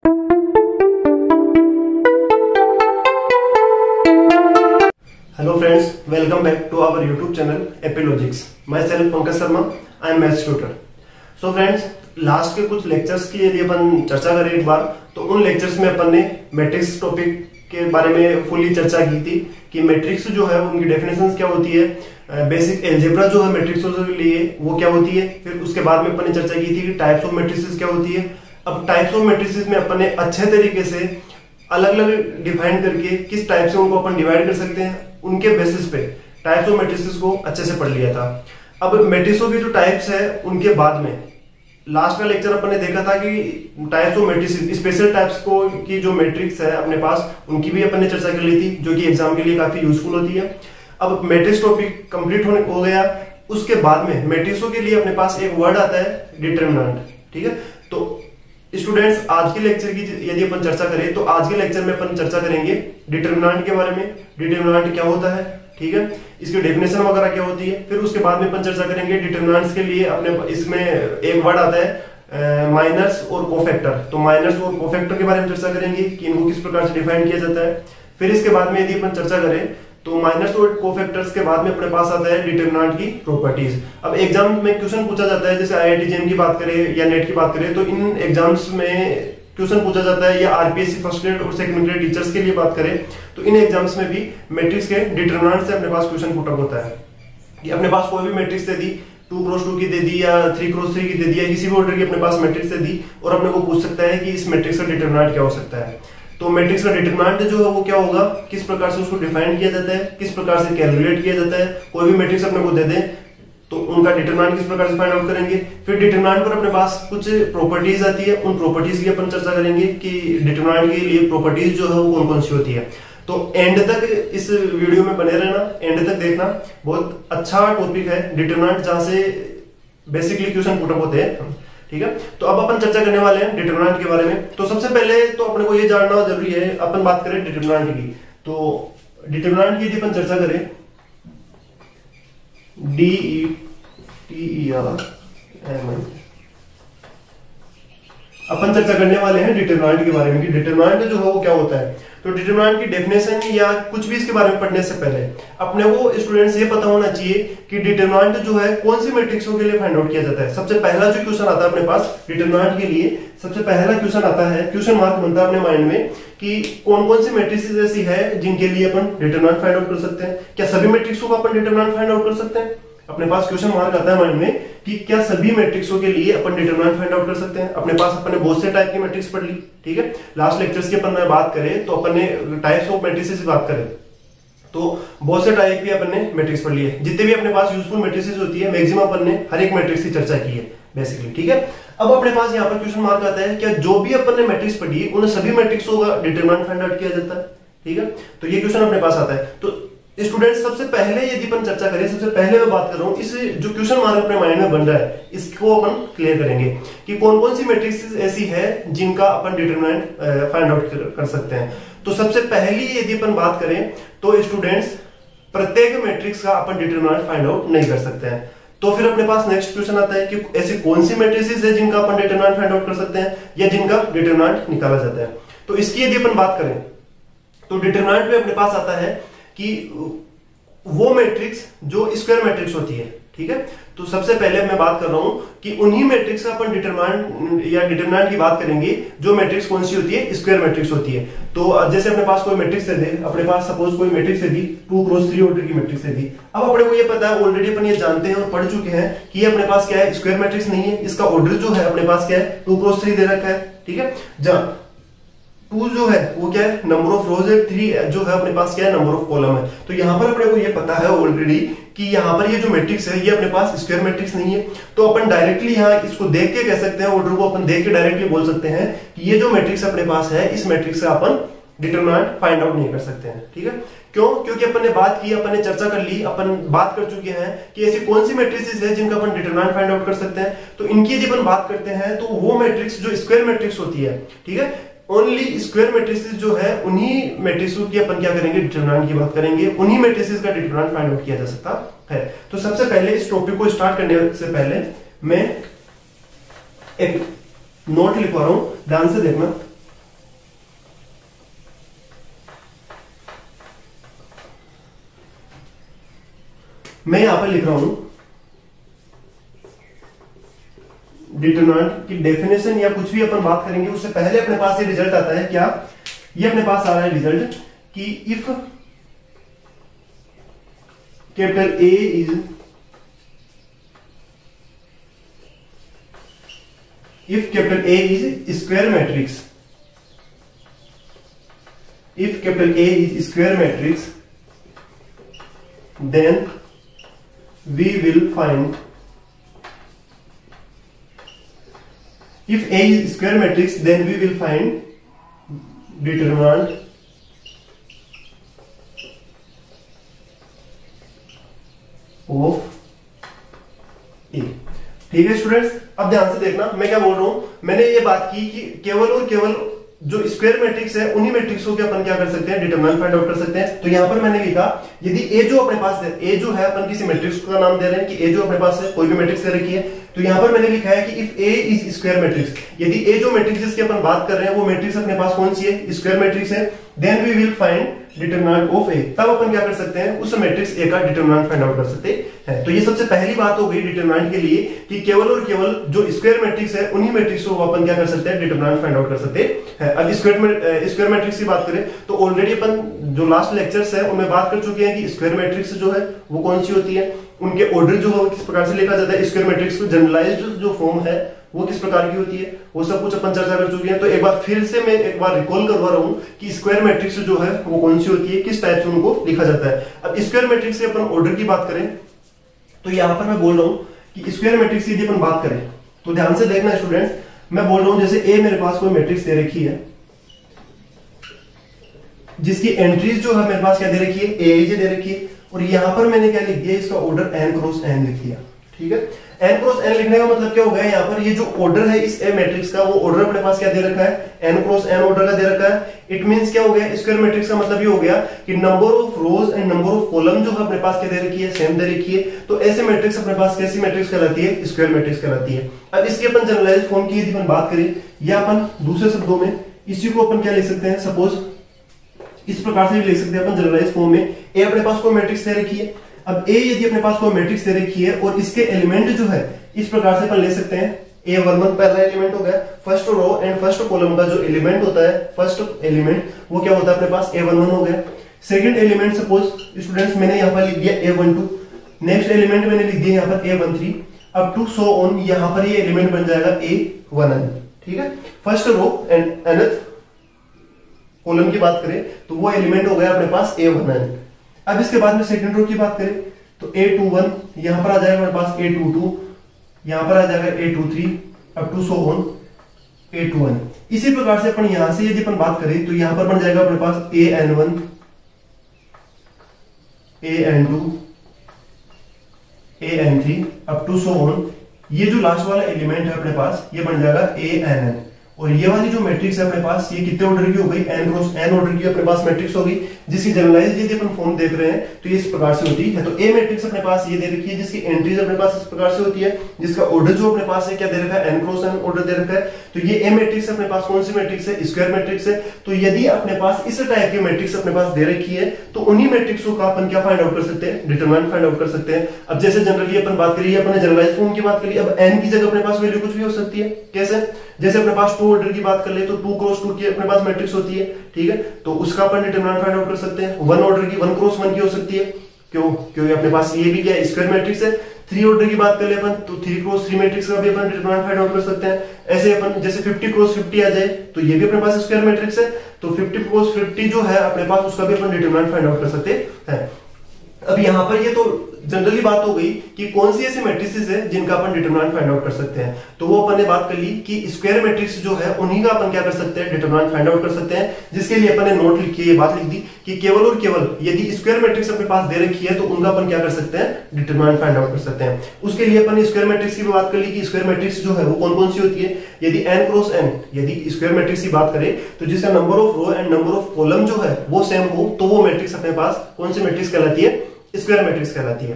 Hello friends, welcome back to our YouTube channel Epilogics. Myself Pankaj Sharma, I am maths tutor. So friends, last के कुछ lectures की यदि अपन चर्चा करें एक बार, तो उन लेक्चर्स में अपन ने मैट्रिक्स टॉपिक के बारे में फुली चर्चा की थी कि मैट्रिक्स जो है उनकी डेफिनेशंस क्या होती है, बेसिक एल्जेब्रा जो है मैट्रिक्सों के लिए वो क्या होती है, फिर उसके बाद में अपन ने चर्चा की थी कि टाइप्स ऑफ मैट्रिसेस क्या होती है। अब टाइप्स ऑफ मैट्रिसेस में अपन ने अच्छे तरीके से अलग अलग डिफाइन करके किस टाइप से उनको अपन डिवाइड कर सकते हैं, उनके बेसिस पे टाइप्स ऑफ मैट्रिसेस को अच्छे से पढ़ लिया था। अब मैट्रिक्सों की जो टाइप्स है उनके बाद में लास्ट का लेक्चर अपन ने देखा था कि types of matrices, special types को की जो मैट्रिक्स है अपने पास, उनकी भी अपन ने चर्चा कर ली थी, जो कि एग्जाम के लिए काफी यूजफुल होती है। अब मैट्रिक्स टॉपिक कंप्लीट हो गया। उसके बाद में मैट्रिक्सों के लिए अपने पास एक वर्ड आता है डिटरमिनेंट। ठीक है, तो स्टूडेंट्स आज के लेक्चर की यदि अपन चर्चा करें तो आज के लेक्चर में अपन चर्चा करेंगे डिटरमिनेंट के बारे में। डिटरमिनेंट क्या होता है, ठीक है, इसकी डेफिनेशन वगैरह क्या होती है। फिर उसके बाद में अपन चर्चा करेंगे डिटरमिनेंट्स के लिए अपने इसमें एक वर्ड आता है माइनर्स और कोफैक्टर। तो माइनर्स और कोफैक्टर के बारे में चर्चा करेंगे कि इनको किस प्रकार से डिफाइन किया जाता है। फिर इसके बाद में यदि अपन चर्चा करें तो माइनर्स और कोफैक्टर्स के बाद में अपने पास आता है डिटरमिनेंट की प्रॉपर्टीज। अब एग्जाम में क्वेश्चन पूछा जाता है, जैसे IIT JEE की बात करें या नेट की बात करें, तो इन एग्जाम्स में क्वेश्चन पूछा जाता है, या RPSC फर्स्ट ग्रेड और सेकंड ग्रेड टीचर्स के लिए बात करें तो इन एग्जाम्स में भी मैट्रिक्स के डिटरमिनेंट से अपने पास क्वेश्चन पुट अप होता है कि अपने पास कोई भी मैट्रिक्स दे दी, 2x2 की दे दी या 3x3 की दे दी या किसी भी ऑर्डर की अपने पास मैट्रिक्स दे दी, और अपने को पूछ सकता है कि इस मैट्रिक्स का डिटरमिनेंट क्या हो सकता है। तो मैट्रिक्स का डिटरमिनेंट जो है वो क्या होगा, किस प्रकार से उसको डिफाइन किया जाता है, किस प्रकार से कैलकुलेट किया जाता है। कोई भी मैट्रिक्स अपने को दे दे तो उनका डिटरमिनेंट किस प्रकार से फाइंड आउट करेंगे। फिर डिटरमिनेंट पर अपने पास कुछ प्रॉपर्टीज आती है, उन प्रॉपर्टीज की अपन चर्चा करेंगे कि डिटरमिनेंट के लिए प्रॉपर्टीज जो है वो कौन कौन सी होती है। तो एंड तक इस वीडियो में बने रहना, एंड तक देखना, बहुत अच्छा टॉपिक है डिटरमिनेंट, जहां से बेसिकली क्वेश्चन पुट अप होते हैं। ठीक है, तो अब अपन चर्चा करने वाले हैं डिटरमिनेंट के बारे में। तो सबसे पहले तो अपने को ये जानना जरूरी है, अपन बात करें डिटरमिनेंट की, तो डिटरमिनेंट की यदि अपन चर्चा करें DETERMINE, अपन चर्चा करने वाले हैं डिटरमिनेंट के बारे में कि डिटरमिनेंट जो है वो क्या होता है। तो डिटरमिनेंट की डेफिनेशन या कुछ भी इसके बारे में पढ़ने से पहले अपने को स्टूडेंट्स ये पता होना चाहिए कि डिटरमिनेंट जो है कौन सी मैट्रिक्सों के लिए फाइंड आउट किया जाता है। सबसे पहला जो क्वेश्चन आता है अपने पास डिटरमिनेंट के लिए, सबसे पहला क्वेश्चन आता है, क्वेश्चन मार्क बनता है अपने माइंड में कि कौन कौन सी मैट्रिक्स ऐसी है जिनके लिए अपन डिटरमिनेंट फाइंड आउट कर सकते हैं। क्या सभी मैट्रिक्सों का अपन डिटरमिनेंट फाइंड आउट कर सकते हैं। अपने पास क्वेश्चन मार्क आता है माइंड में कि क्या सभी मैट्रिक्सों के लिए अपन डिटरमिनेंट फाइंड आउट कर सकते हैं। अपने पास अपन ने बहुत से टाइप की मैट्रिक्स पढ़ ली, ठीक है, लास्ट लेक्चर्स की अपन में बात करें तो अपन ने टाइप्स ऑफ मैट्रिसेस की बात करें तो बहुत से टाइप की अपन ने मैट्रिक्स पढ़ ली है। जितने भी अपने पास यूजफुल मैट्रिसेस होती है मैक्सिमम अपन ने हर एक मैट्रिक्स की चर्चा की है बेसिकली। ठीक है, अब अपने पास यहाँ पर क्वेश्चन मार्क आता है क्या जो भी अपन ने मैट्रिक्स पढ़ी है उन सभी मैट्रिक्सों का डिटरमिनेंट फाइंड आउट किया जाता है। ठीक है, तो ये क्वेश्चन अपने पास आता है। तो स्टूडेंट्स सबसे पहले यदि अपन चर्चा करें, सबसे पहले मैं बात कर रहा हूं इस जो क्वेश्चन मार्क अपने माइंड में बन रहा है इसको अपन क्लियर करेंगे कि कौन कौन सी मैट्रिक्स ऐसी है जिनका अपन डिटरमिनेंट फाइंड आउट कर सकते हैं। तो सबसे पहली यदि अपन बात करें तो स्टूडेंट्स प्रत्येक मैट्रिक्स का अपन डिटरमिनेंट फाइंड आउट नहीं कर सकते हैं। तो फिर अपने पास नेक्स्ट क्वेश्चन आता है कि ऐसी कौन सी मैट्रिसेस है जिनका अपन डिटरमिनेंट फाइंड आउट कर सकते हैं या जिनका डिटरमिनेंट निकाला जाता है। तो इसकी यदि अपन बात करें तो डिटरमिनेंट में अपने पास आता है कि वो मैट्रिक्स जो स्क्वायर मैट्रिक्स होती है। ठीक है, तो सबसे पहले मैं बात कर रहा हूं कि उन्हीं मैट्रिक्स का अपन डिटरमिनेंट या डिटरमिनेंट की बात करेंगे जो मैट्रिक्स कौन सी होती है, स्क्वायर मैट्रिक्स होती है। तो जैसे अपने पास कोई मैट्रिक्स दे, अपने पास सपोज कोई मैट्रिक्स दे दी 2x3 ऑर्डर की मैट्रिक्स दे दी। अब अपने को ये पता है, ऑलरेडी अपन ये जानते हैं और पढ़ चुके हैं कि ये अपने पास क्या है, स्क्वायर मैट्रिक्स नहीं है, इसका ऑर्डर जो है अपने पास क्या है 2x3 दे रखा है। ठीक है, जहां 2 जो है वो क्या है नंबर ऑफ रोज है, 3 जो है अपने पास क्या है नंबर ऑफ कॉलम है। तो यहाँ पर अपने को ये पता है ऑलरेडी कि यहाँ पर ये जो मैट्रिक्स है ये अपने पास स्क्वायर मैट्रिक्स नहीं है। तो अपन डायरेक्टली यहाँ इसको देख के कह सकते हैं, ऑर्डर को अपन देख के डायरेक्टली बोल सकते हैं कि ये जो मैट्रिक्स अपने पास है इस मैट्रिक्स का अपन डिटरमिनेंट फाइंड आउट नहीं कर सकते हैं। ठीक है, क्यों, क्योंकि अपन ने बात की, अपन ने चर्चा कर ली, अपन बात कर चुके हैं कि ऐसी कौन सी मैट्रिसेस है जिनका अपन डिटरमिनेंट फाइंड आउट कर सकते हैं। तो इनकी यदि अपन बात करते हैं तो वो मैट्रिक्स जो स्क्वायर मैट्रिक्स होती है, ठीक है, ओनली स्क्वायर मैट्रिसेस जो है उन्हीं मैट्रिक्सों की अपन क्या करेंगे डिटरमिनेंट की बात करेंगे, उन्हीं मैट्रिसेस का डिटरमिनेंट फाइंड आउट किया जा सकता है। तो सबसे पहले इस टॉपिक को स्टार्ट करने से पहले मैं एक नोट लिखवा रहा हूं, ध्यान से देखना। मैं यहां पर लिख रहा हूं डिटरमिनेंट की डेफिनेशन या कुछ भी अपन बात करेंगे उससे पहले अपने पास ये रिजल्ट आता है क्या, ये अपने पास आ रहा है रिजल्ट कि if capital A is if capital A is square matrix, if capital A is square matrix, then we will find, if A is square matrix, then we will find determinant of A। ठीक है students, अब ध्यान से देखना मैं क्या बोल रहा हूं। मैंने ये बात की कि केवल और केवल जो स्क्वायर मैट्रिक्स है उन्हीं मैट्रिक्स को अपन क्या कर सकते हैं, डिटरमिनेंट फाइंड आउट कर सकते हैं। तो यहां पर मैंने लिखा यदि ए जो अपने पास है, ए जो है अपन किसी मैट्रिक्स का नाम दे रहे हैं कि ए जो अपने पास है कोई भी मैट्रिक्स दे रखी है, तो यहां पर मैंने लिखा है कि if A is square matrix, यदि ए जो मैट्रिक्स जिसकी अपन बात कर रहे हैं वो मैट्रिक्स अपने पास कौन सी है, स्क्वायर मैट्रिक्स है, then we will find determinant of A. तब अपन क्या कर सकते हैं, उस मैट्रिक्स ए का डिटरमिनेंट फाइंड आउट कर सकते हैं। तो ये सबसे पहली बात हो गई डिटरमिनेंट के लिए कि केवल और केवल जो स्क्वायर मैट्रिक्स है उन्हीं मैट्रिक्स को अपन क्या कर सकते हैं, डिटरमिनेंट फाइंड आउट कर सकते हैं। अब स्क्वायर मैट्रिक्स की बात करें तो ऑलरेडी अपन जो लास्ट लेक्चर्स है उनमें बात कर चुके हैं कि स्क्वायर मैट्रिक्स जो है वो कौन सी होती है, उनके ऑर्डर जो है किस प्रकार से लिखा जाता है, स्क्वायर मैट्रिक्स को जनरलाइज्ड जो फॉर्म है वो किस प्रकार की होती है, वो सब कुछ अपन चर्चा कर चुके हैं। तो एक बार फिर से मैं एक बार रिकॉल करवा रहा हूं कि स्क्वायर मैट्रिक्स जो है वो कौन सी होती है, किस टाइप से उनको लिखा जाता है। अब स्क्वायर मैट्रिक्स से अपन ऑर्डर की बात करें तो यहां पर मैं बोल रहा हूं कि स्क्वायर मैट्रिक्स की यदि अपन बात करें तो ध्यान से देखना स्टूडेंट्स, मैं बोल रहा हूं जैसे ए मेरे पास कोई मैट्रिक्स दे रखी है जिसकी एंट्रीज जो है मेरे पास क्या दे रखी है, ए दे रखी है, और यहां पर मैंने क्या लिख दिया, इसका ऑर्डर n क्रॉस n लिख दिया। ठीक है, n क्रॉस n लिखने का मतलब क्या हो गया, यहाँ पर ये जो ऑर्डर है इस ए मैट्रिक्स का वो ऑर्डर अपने पास क्या दे रखा है, n क्रॉस n ऑर्डर का दे रखा है। इट मींस क्या हो गया, स्क्वायर मैट्रिक्स का मतलब ये हो गया कि number of rose and number of column जो है अपने पास क्या दे रखी है, सेम दे रखी है। तो ऐसे मैट्रिक्स अपने पास कैसी मैट्रिक्स कहलाती है, स्क्वायर मैट्रिक्स कहलाती है। अब इसकी अपन जनरलाइज्ड फॉर्म की यदि अपन बात करें या अपन दूसरे शब्दों में इसी को अपन क्या लिख सकते हैं, सपोज इस प्रकार से भी लिख सकते हैं अपन जनरलाइज्ड फॉर्म में, ए अपने पास कोई मैट्रिक्स दे रखी है। अब ए यदि अपने पास कोई मैट्रिक्स दे रखी है और इसके एलिमेंट जो है इस प्रकार से अपन ले सकते हैं, A11 पहला एलिमेंट हो गया, first row and first column का जो एलिमेंट होता है, फर्स्ट एलिमेंट वो क्या होता है अपने पास A11 हो गया। सेकंड एलिमेंट सपोज स्टूडेंट्स मैंने यहाँ पर लिख दिया A12, नेक्स्ट एलिमेंट मैंने लिख दिया यहाँ पर A13, up to so on, यहाँ पर ये एलिमेंट बन जाएगा A1n। ठीक है, first row and nth column की बात करें तो वो एलिमेंट हो गया अपने पास A1n। अब इसके बाद में सेकंड रो की बात करें तो A21 यहां पर आ जाएगा मेरे पास A22, यहां पर आ जाएगा A23, up to so on A2n। इसी प्रकार से अपन यहां से यदि अपन बात करें तो यहां पर बन जाएगा अपने पास AN1, AN2, AN3, up to so on. ये जो लास्ट वाला एलिमेंट है अपने पास ये बन जाएगा ANn, और ये वाली जो मैट्रिक्स है अपने पास ये कितने ऑर्डर की हो गई, n क्रॉस n ऑर्डर की अपने पास मैट्रिक्स होगी, जिसकी जनरलाइज्ड यदि अपन फॉर्म देख रहे हैं तो ये इस प्रकार से होती है। तो ए मैट्रिक्स अपने पास ये दे रखी है जिसकी एंट्रीज अपने पास इस प्रकार से होती है, जिसका ऑर्डर जो अपने पास है क्या दे रखा है, n क्रॉस n ऑर्डर दे रखा है। तो ये ए मैट्रिक्स अपने पास कौन सी मैट्रिक्स है, स्क्वायर मैट्रिक्स है। तो यदि अपने पास इस टाइप की मैट्रिक्स अपने पास दे रखी है तो उन्हीं मैट्रिक्सों का अपन क्या फाइंड आउट कर सकते हैं, डिटरमिनेंट फाइंड आउट कर सकते हैं। अब जैसे जनरली अपन बात करिए, अपने जनरलाइज्ड फॉर्म की बात करिए, अब n की जगह अपने पास वैल्यू कुछ भी हो सकती है। कैसे, जैसे अपने पास 2 ऑर्डर की बात कर ले तो 2 क्रॉस 2 की अपने पास मैट्रिक्स होती है। ठीक है, तो उसका अपन डिटरमिनेंट फाइंड आउट कर सकते हैं। 1 ऑर्डर की 1 क्रॉस 1 की हो सकती है, क्यों, क्योंकि अपने पास ये भी क्या है, स्क्वायर मैट्रिक्स है। 3 ऑर्डर की बात कर ले अपन तो 3 क्रॉस 3 मैट्रिक्स का भी अपन डिटरमिनेंट फाइंड आउट कर सकते हैं। ऐसे अपन जैसे 50 क्रॉस 50 आ जाए तो ये भी अपने पास स्क्वायर मैट्रिक्स है, तो 50 क्रॉस 50 जो है अपने पास उसका भी अपन डिटरमिनेंट फाइंड आउट कर सकते हैं। अब यहाँ पर ये तो जनरली बात हो गई कि कौन सी ऐसी मैट्रिसेस है जिनका अपन डिटरमिनेंट फाइंड आउट कर सकते हैं। तो वो अपन ने बात कर ली कि स्क्वायर मैट्रिक्स जो है उन्हीं का अपन क्या कर सकते हैं, डिटरमिनेंट फाइंड आउट कर सकते हैं। जिसके लिए अपन ने नोट लिखी है, ये बात लिख दी कि केवल और केवल यदि स्क्वायर मैट्रिक्स अपने पास दे रखी है तो उनका अपन क्या कर सकते हैं, डिटरमिनेंट फाइंड आउट कर सकते हैं। उसके लिए अपन ने स्क्वायर मैट्रिक्स की भी बात कर ली कि स्क्वायर मैट्रिक्स जो है वो कौन कौन सी होती है। यदि n क्रॉस n यदि स्क्वायर मैट्रिक्स की बात करें तो जिसका number of row and number of column जो है वो सेम हो तो वो मैट्रिक्स अपने पास कौन सी मैट्रिक्स कहलाती है, स्क्वायर मैट्रिक्स कहलाती है।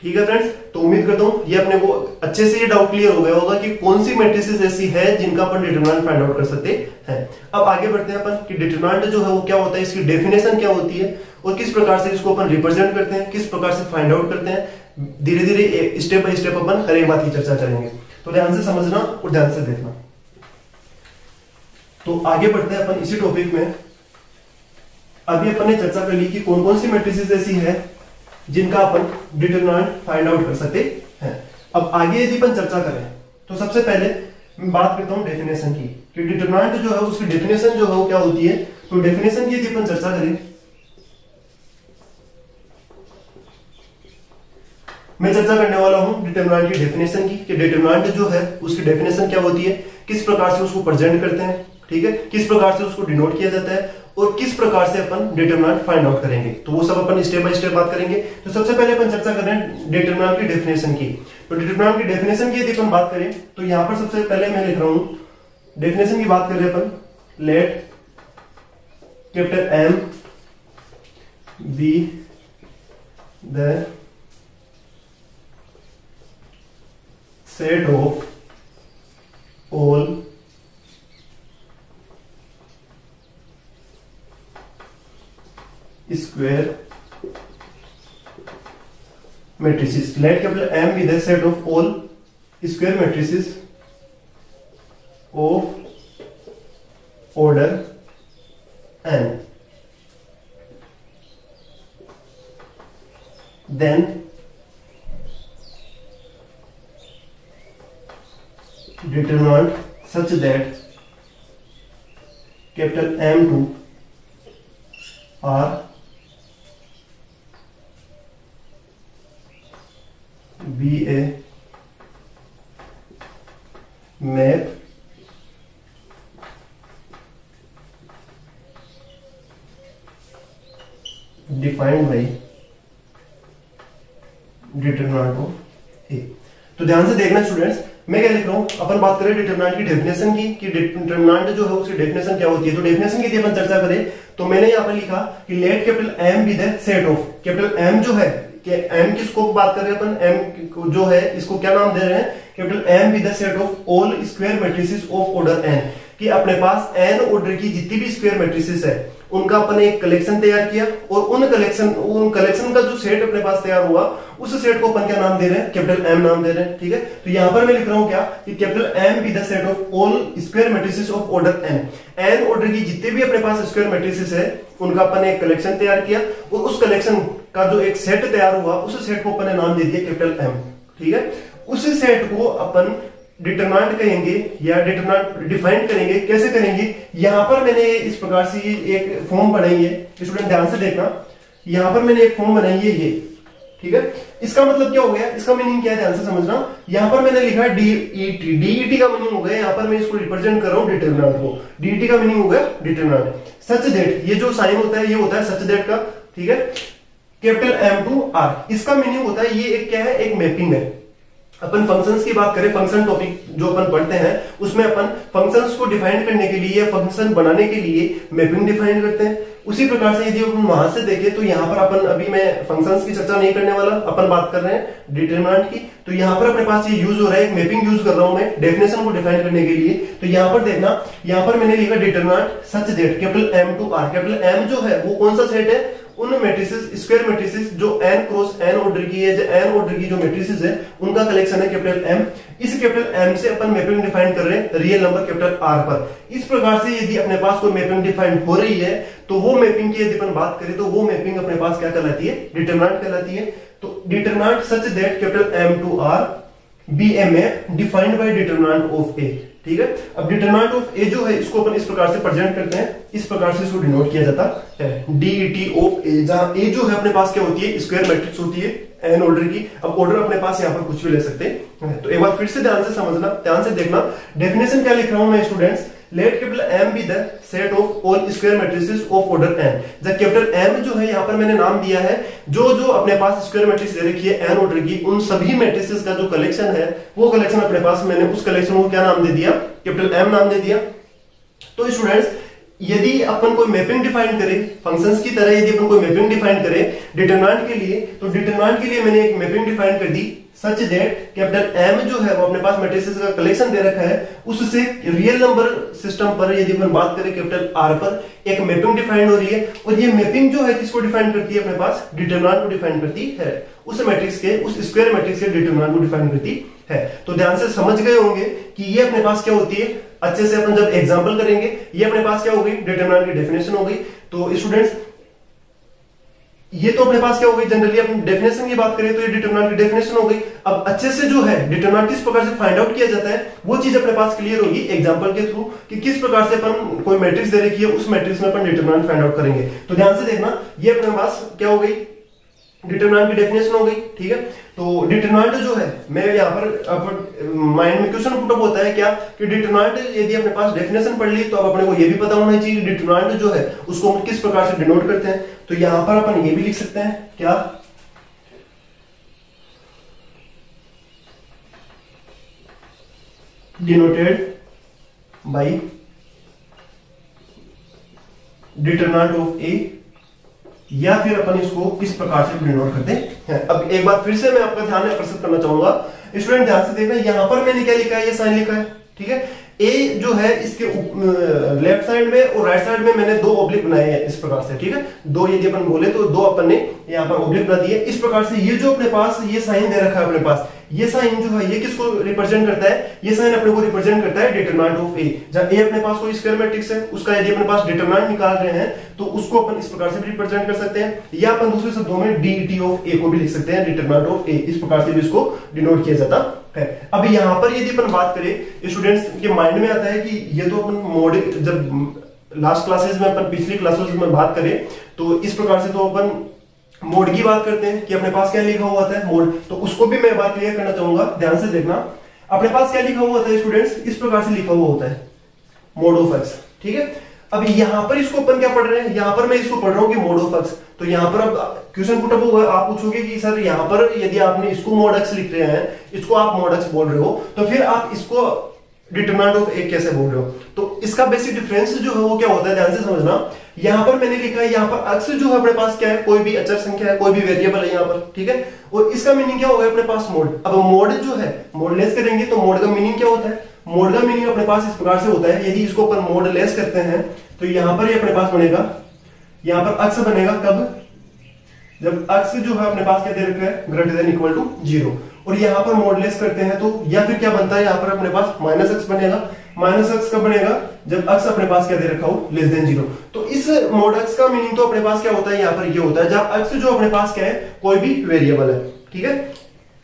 ठीक है फ्रेंड्स, तो उम्मीद करता हूं ये अपने को अच्छे से ये डाउट क्लियर हो गया होगा कि कौन सी मैट्रिसेस ऐसी है जिनका अपन डिटरमिनेंट फाइंड आउट कर सकते हैं। अब आगे बढ़ते हैं अपन कि डिटरमिनेंट जो है वो क्या होता है, इसकी डेफिनेशन क्या होती है और किस प्रकार से इसको अपन रिप्रेजेंट करते हैं, किस प्रकार से फाइंड आउट करते हैं। धीरे धीरे स्टेप बाय स्टेप अपन हर एक बात की चर्चा करेंगे, तो ध्यान से समझना और ध्यान से देखना। तो आगे बढ़ते हैं अपन इसी टॉपिक में। अभी अपन ने चर्चा कर ली कि कौन कौन सी मैट्रिसेस ऐसी है जिनका अपन डिटरमिनेंट फाइंड आउट कर सकते हैं। अब आगे यदि अपन चर्चा करें तो सबसे पहले मैं बात करता हूं डेफिनेशन की, कि डिटरमिनेंट जो है उसकी डेफिनेशन जो है वो क्या होती है। तो डेफिनेशन की यदि अपन चर्चा करें, मैं चर्चा करने वाला हूं डिटरमिनेंट की डेफिनेशन की, कि डिटरमिनेंट जो है उसकी डेफिनेशन क्या होती है, किस प्रकार से उसको प्रेजेंट करते हैं, ठीक है, किस प्रकार से उसको डिनोट किया जाता है और किस प्रकार से अपन डिटरमिनेंट फाइंड आउट करेंगे। तो वो सब अपन स्टेप बाय स्टेप बात करेंगे। तो सबसे पहले अपन चर्चा कर रहे हैं डिटरमिनेंट की डेफिनेशन की। तो डिटरमिनेंट की डेफिनेशन की यदि अपन बात करें तो यहां पर सबसे पहले मैं लिख रहा हूं डेफिनेशन की बात कर रहे हैं अपन, let capital M be the set of all square matrices. Let capital M be the set of all square matrices of order n. Then determinant such that capital M2 are be a map defined by determinant of A। तो ध्यान से देखना students, मैं क्या लिख रहा हूं, अपन बात करें डिटरमिनेंट की डेफिनेशन की, कि डिटरमिनेंट जो है उसकी डेफिनेशन क्या होती है। तो डेफिनेशन की यदि अपन चर्चा करें तो मैंने यहां पर लिखा कि let capital M be the set of, capital M जो है कि एम किसको बात कर रहे हैं अपन, एम जो है इसको क्या नाम दे रहे हैं, capital M be the set of all square matrices of order N, कि अपने पास एन ऑर्डर की जितनी भी स्क्वायर मैट्रिसेस है उनका अपन एक कलेक्शन तैयार किया और उन कलेक्शन का जो सेट अपने पास तैयार हुआ उस सेट को अपन क्या नाम दे रहे हैं, कैपिटल एम नाम दे रहे हैं, ठीक है। तो यहां पर मैं लिख रहा हूं क्या, कि capital M be the set of all square matrices of order N, N order की जितने भी अपने पास स्क्वायर मैट्रिसेस है उनका अपन एक कलेक्शन तैयार किया और उस कलेक्शन का जो एक सेट तैयार हुआ उस सेट को अपन ने नाम दे दिया कैपिटल एम, ठीक है। उस सेट को अपन डिटरमिनेंट करेंगे या डिटरमिनेंट डिफाइन करेंगे। कैसे करेंगे, यहां पर मैंने इस प्रकार से एक फॉर्म बनाई है, स्टूडेंट ध्यान से देखना, यहां पर मैंने एक फॉर्म बनाई है ये, ठीक है। इसका मतलब क्या हो गया, इसका मीनिंग क्या है ध्यान से समझना। यहां पर मैंने लिखा है डीईटी, डीईटी का मीनिंग हो गया, यहां पर मैं इसको रिप्रेजेंट कर रहा हूं डिटरमिनेंट को, डीईटी का मीनिंग हो गया डिटरमिनेंट। सच दैट, ये जो साइन होता है ये होता है सच दैट का, ठीक है, कैपिटल एम टू आर, इसका मीनिंग होता है ये एक क्या है, एक मैपिंग है। अपन फंक्शंस की बात करें, फंक्शन टॉपिक जो अपन पढ़ते हैं उसमें अपन फंक्शंस को डिफाइन करने के लिए, फंक्शन बनाने के लिए मैपिंग डिफाइन करते हैं। उसी प्रकार से यदि अपन वहां से देखें तो यहाँ पर अपन, अभी मैं फंक्शंस की चर्चा नहीं करने वाला, अपन बात कर रहे हैं डिटरमिनेंट की। तो यहाँ पर अपने पास ये यूज हो रहा है, एक मैपिंग यूज कर रहा हूं मैं डेफिनेशन को डिफाइन करने के लिए। तो यहाँ पर देखना, यहाँ पर मैंने लिखा determinant such that capital M to R, capital M जो है वो कौन सा सेट है, उन मैट्रिसेस स्क्वायर मैट्रिसेस जो n क्रॉस n ऑर्डर की है, जो n ऑर्डर की जो मैट्रिसेस है उनका कलेक्शन है कैपिटल m। इस कैपिटल m से अपन मैपिंग डिफाइन कर रहे हैं रियल नंबर कैपिटल r पर। इस प्रकार से यदि अपने पास कोई मैपिंग डिफाइन हो रही है तो वो मैपिंग की यदि अपन बात करें तो वो मैपिंग अपने पास क्या कहलाती है, डिटरमिनेंट कहलाती है। तो determinant such that capital m to r be a map defined by determinant of a, ठीक है। अब डिटरमिनेंट ऑफ ए जो है इसको अपन इस प्रकार से प्रेजेंट करते हैं, इस प्रकार से इसको डिनोट किया जाता है डीईटी ऑफ ए, जहां ए जो है अपने पास क्या होती है, स्क्वायर मैट्रिक्स होती है एन ऑर्डर की। अब ऑर्डर अपने पास यहाँ पर कुछ भी ले सकते हैं। तो एक बार फिर से ध्यान से समझना, ध्यान से देखना, डेफिनेशन क्या लिख रहा हूं मैं students, let capital M be the set of all square matrices of order N. जब कैपिटल एम जो है यहाँ पर मैंने नाम दिया है, जो जो अपने पास स्क्वायर मैट्रिक्स दे रखी है एन ऑर्डर की, उन सभी मैट्रिसेस का जो कलेक्शन है वो कलेक्शन अपने पास, मैंने उस कलेक्शन को क्या नाम दे दिया, कैपिटल एम नाम दे दिया। तो स्टूडेंट्स यदि अपन कोई मैपिंग डिफाइन करें फंक्शंस की तरह, यदि अपन कोई मैपिंग डिफाइन करें डिटरमिनेंट के लिए, तो डिटरमिनेंट के लिए मैंने एक मैपिंग डिफाइन कर दी सच दैट कैपिटल एम जो है वो अपने पास मैट्रिसेस का कलेक्शन दे रखा है, उससे रियल नंबर सिस्टम पर यदि अपन बात करें कैपिटल आर पर एक मैपिंग डिफाइन हो रही है, और ये मैपिंग जो है किसको डिफाइन करती है, अपने पास डिटरमिनेंट को डिफाइन करती है, उस मैट्रिक्स के, उस स्क्वायर मैट्रिक्स के डिटरमिनेंट को डिफाइन करती है। तो ध्यान से समझ गए होंगे कि ये अपने पास क्या होती है, अच्छे से अपन जब एग्जांपल करेंगे, ये अपने पास क्या हो गई, डिटरमिनेंट की डेफिनेशन हो गई। तो स्टूडेंट्स ये तो अपने पास क्या हो गई, जनरली अपन डेफिनेशन की बात करें तो ये डिटरमिनेंट की डेफिनेशन हो गई। अब अच्छे से जो है डिटरमिनेंट किस प्रकार से फाइंड आउट किया जाता है वो चीज अपने पास क्लियर होगी एग्जांपल के थ्रू, कि किस प्रकार से अपन कोई मैट्रिक्स दे रखी है उस मैट्रिक्स में अपन डिटरमिनेंट फाइंड आउट करेंगे। तो ध्यान से देखना, ये अपने पास क्या हो गई, डिटरमिनेंट की डेफिनेशन हो गई, ठीक है। तो डिटरमिनेंट जो है, मैं यहाँ पर माइंड में क्वेश्चन पुट अप होता है क्या, कि डिटरमिनेंट यदि अपने पास डेफिनेशन पढ़ ली तो अब अपने को ये भी पता होना चाहिए डिटरमिनेंट जो है उसको हम किस प्रकार से डिनोट करते हैं। तो यहां पर अपन ये भी लिख सकते हैं क्या, डिनोटेड बाई डिटरमिनेंट ऑफ ए, या फिर अपन इसको किस प्रकार से डिनोट करते हैं। अब एक बार फिर से मैं आपका ध्यान आकर्षित करना चाहूंगा, स्टूडेंट ध्यान से देखना, यहां पर मैंने क्या लिखा है, ये साइन लिखा है, ठीक है। ए जो है इसके लेफ्ट साइड में और राइट साइड में मैंने दो ऑब्लिक बनाए हैं इस प्रकार से, ठीक है। दो यदि अपन बोले तो दो अपन ने यहाँ पर ऑब्लिक बना दिए इस प्रकार से। ये जो अपने पास ये साइन दे रखा है अपने पास, ये साइन जो है ये किसको रिप्रेजेंट करता है, ये साइन अपने को रिप्रेजेंट करता है डिटरमिनेंट ऑफ ए। जब ए अपने पास कोई स्क्वायर मैट्रिक्स है, उसका यदि अपने पास डिटरमिनेंट निकाल रहे हैं तो उसको अपन इस प्रकार से भी रिप्रेजेंट कर सकते हैं, या अपन दूसरे शब्दों में dt ऑफ ए को भी लिख सकते हैं, डिटरमिनेंट ऑफ ए, इस प्रकार से भी इसको डिनोट किया जाता है। अब यहाँ पर यदि अपन बात करें, स्टूडेंट्स के माइंड में आता है कि ये तो अपन मोड, जब लास्ट क्लासेस में अपन पिछली क्लासेस में बात करें तो इस प्रकार से तो अपन मोड की बात करते हैं कि अपने पास क्या लिखा हुआ था मोड, तो उसको भी मैं बात क्लियर करना चाहूंगा, ध्यान से देखना। अपने पास क्या लिखा हुआ था स्टूडेंट्स, इस प्रकार से लिखा हुआ होता है मोड ऑफ एक्स, ठीक है। अब यहां पर इसको अपन क्या पढ़ रहे हैं, यहां पर मैं इसको पढ़ रहा हूं कि मोड ऑफ एक्स। तो यहां पर अब क्वेश्चन पुट अप होगा, आप पूछोगे कि सर यहां पर यदि आपने इसको मोड एक्स लिख रहे हैं, इसको आप मोड एक्स बोल रहे हो, तो फिर आप इसको डिटरमिनेंट ऑफ ए कैसे बोल रहे हो। तो इसका बेसिक डिफरेंस जो है वो क्या होता है, ध्यान से समझना। यहां पर मैंने लिखा है, यहां पर एक्स जो है अपने पास क्या है, कोई भी अचर संख्या है, कोई भी वेरिएबल है यहां पर, ठीक है। और इसका मीनिंग क्या होगा अपने पास मोड। अब मोड जो है मोड लेस करेंगे तो मोड का मीनिंग क्या होता है, मोड का मीनिंग अपने पास इस प्रकार से होता है, यदि इसको अपन मोड लेस करते हैं तो यहां पर ये अपने पास बनेगा, यहां पर एक्स बनेगा कब, जब एक्स जो है अपने पास क्या दे रखा है, ग्रेटर देन इक्वल टू 0। और यहां पर मॉडलेस करते हैं तो या फिर क्या बनता है, यहां पर अपने पास माइनस एक्स बनेगा। माइनस एक्स कब बनेगा, जब एक्स अपने पास क्या दे रखा हो, लेस देन 0। तो इस मोड एक्स का मीनिंग तो अपने पास क्या होता है, यहां पर ये होता है जब एक्स जो अपने पास क्या है, कोई भी वेरिएबल है, ठीक है।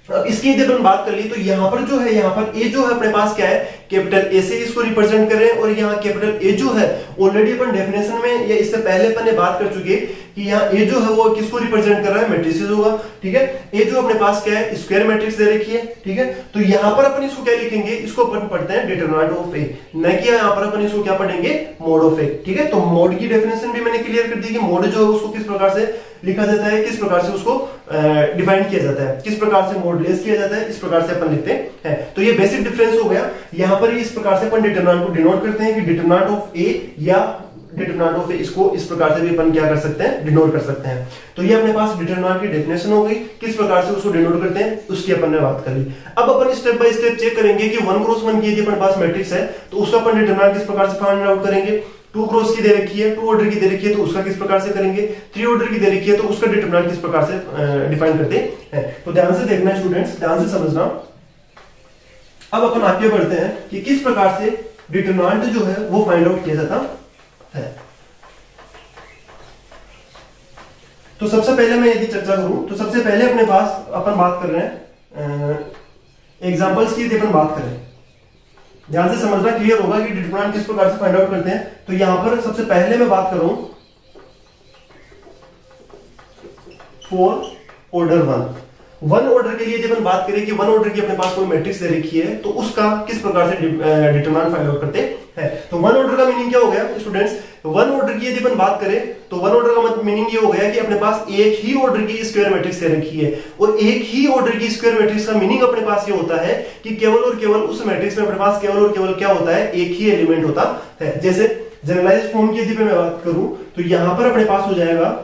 अब इसकी यदि अपन बात कर ली तो यहां पर जो है, यहां पर ए जो है अपने पास क्या है, कैपिटल ए से इसको रिप्रेजेंट करें। और यहाँ कैपिटल ए जो है ऑलरेडी अपन डेफिनेशन में या इससे पहले अपन ने बात कर चुके कि यहाँ ए जो है वो किसको रिप्रेजेंट कर रहा है, मैट्रिसेस होगा, ठीक है। ए जो अपने पास क्या है, स्क्वायर मैट्रिक्स दे रखी है, ठीक है। तो यहाँ पर अपन इसको क्या लिखेंगे, इसको अपन पढ़ते हैं डिटरमिनेंट ऑफ ए, न कि यहाँ पर अपन इसको क्या पढ़ेंगे, मोड ऑफ ए, ठीक है। तो मोड की डेफिनेशन भी मैंने क्लियर कर दी कि मोड जो है उसको किस प्रकार से लिखा जाता है, किस प्रकार से उसको डिफाइन किया जाता है, किस प्रकार से मॉडलेस किया जाता है, इस प्रकार से अपन लिखते हैं। तो ये बेसिक डिफरेंस हो गया। यहाँ पर इस प्रकार से अपन डिटरमिनेंट को डिनोट करते हैं कि डिटरमिनेंट ऑफ ए या डिटरमिनेंट ऑफ ए, इसको इस प्रकार से भी अपन क्या कर सकते हैं, डिनोट कर सकते हैं। तो ये अपने पास डिटरमिनेंट की डेफिनेशन हो गई, किस प्रकार से उसको डिनोट करते हैं उसकी अपन ने बात कर ली। अब अपन स्टेप बाय स्टेप चेक करेंगे कि 1 क्रॉस 1 की यदि अपने पास मैट्रिक्स है तो उसका अपन डिटरमिनेंट किस प्रकार से फाइंड आउट करेंगे। 2 क्रॉस की दे रखी है, 2 ऑर्डर की दे रखी है तो उसका किस प्रकार से करेंगे। 3 ऑर्डर की दे रखी है तो उसका डिटरमिनेंट किस प्रकार से डिफाइन करते हैं। तो ध्यान से देखना स्टूडेंट्स, ध्यान से समझना। अब अपन आगे बढ़ते हैं कि किस प्रकार से डिटरमिनेंट जो है वो फाइंड आउट किया जाता है। तो सबसे पहले मैं यदि चर्चा करूं तो सबसे पहले अपने पास अपन बात कर रहे हैं एग्जांपल्स की, यदि अपन बात करें, ध्यान से समझना, क्लियर होगा कि डिटरमिनेंट किस प्रकार से फाइंड आउट करते हैं। तो यहां पर सबसे पहले मैं बात करूं फॉर ऑर्डर 1 ऑर्डर के लिए यदि अपन बात करें कि 1 ऑर्डर की अपने पास कोई मैट्रिक्स दे रखी है तो उसका किस प्रकार से डिटरमिनेंट फाइंड आउट करते हैं। तो 1 ऑर्डर का मीनिंग क्या हो गया स्टूडेंट्स, 1 ऑर्डर की यदि अपन बात करें तो 1 ऑर्डर का मीनिंग ये हो गया कि अपने पास एक ही ऑर्डर की स्क्वायर मैट्रिक्स दे रखी है। और एक ही ऑर्डर की स्क्वायर मैट्रिक्स का मीनिंग अपने पास ये होता है कि केवल और केवल उस मैट्रिक्स में अपने पास केवल और केवल क्या होता है, एक ही एलिमेंट होता है। जैसे जनरलाइज्ड फॉर्म की यदि मैं बात करूं तो यहां पर अपने पास हो जाएगा,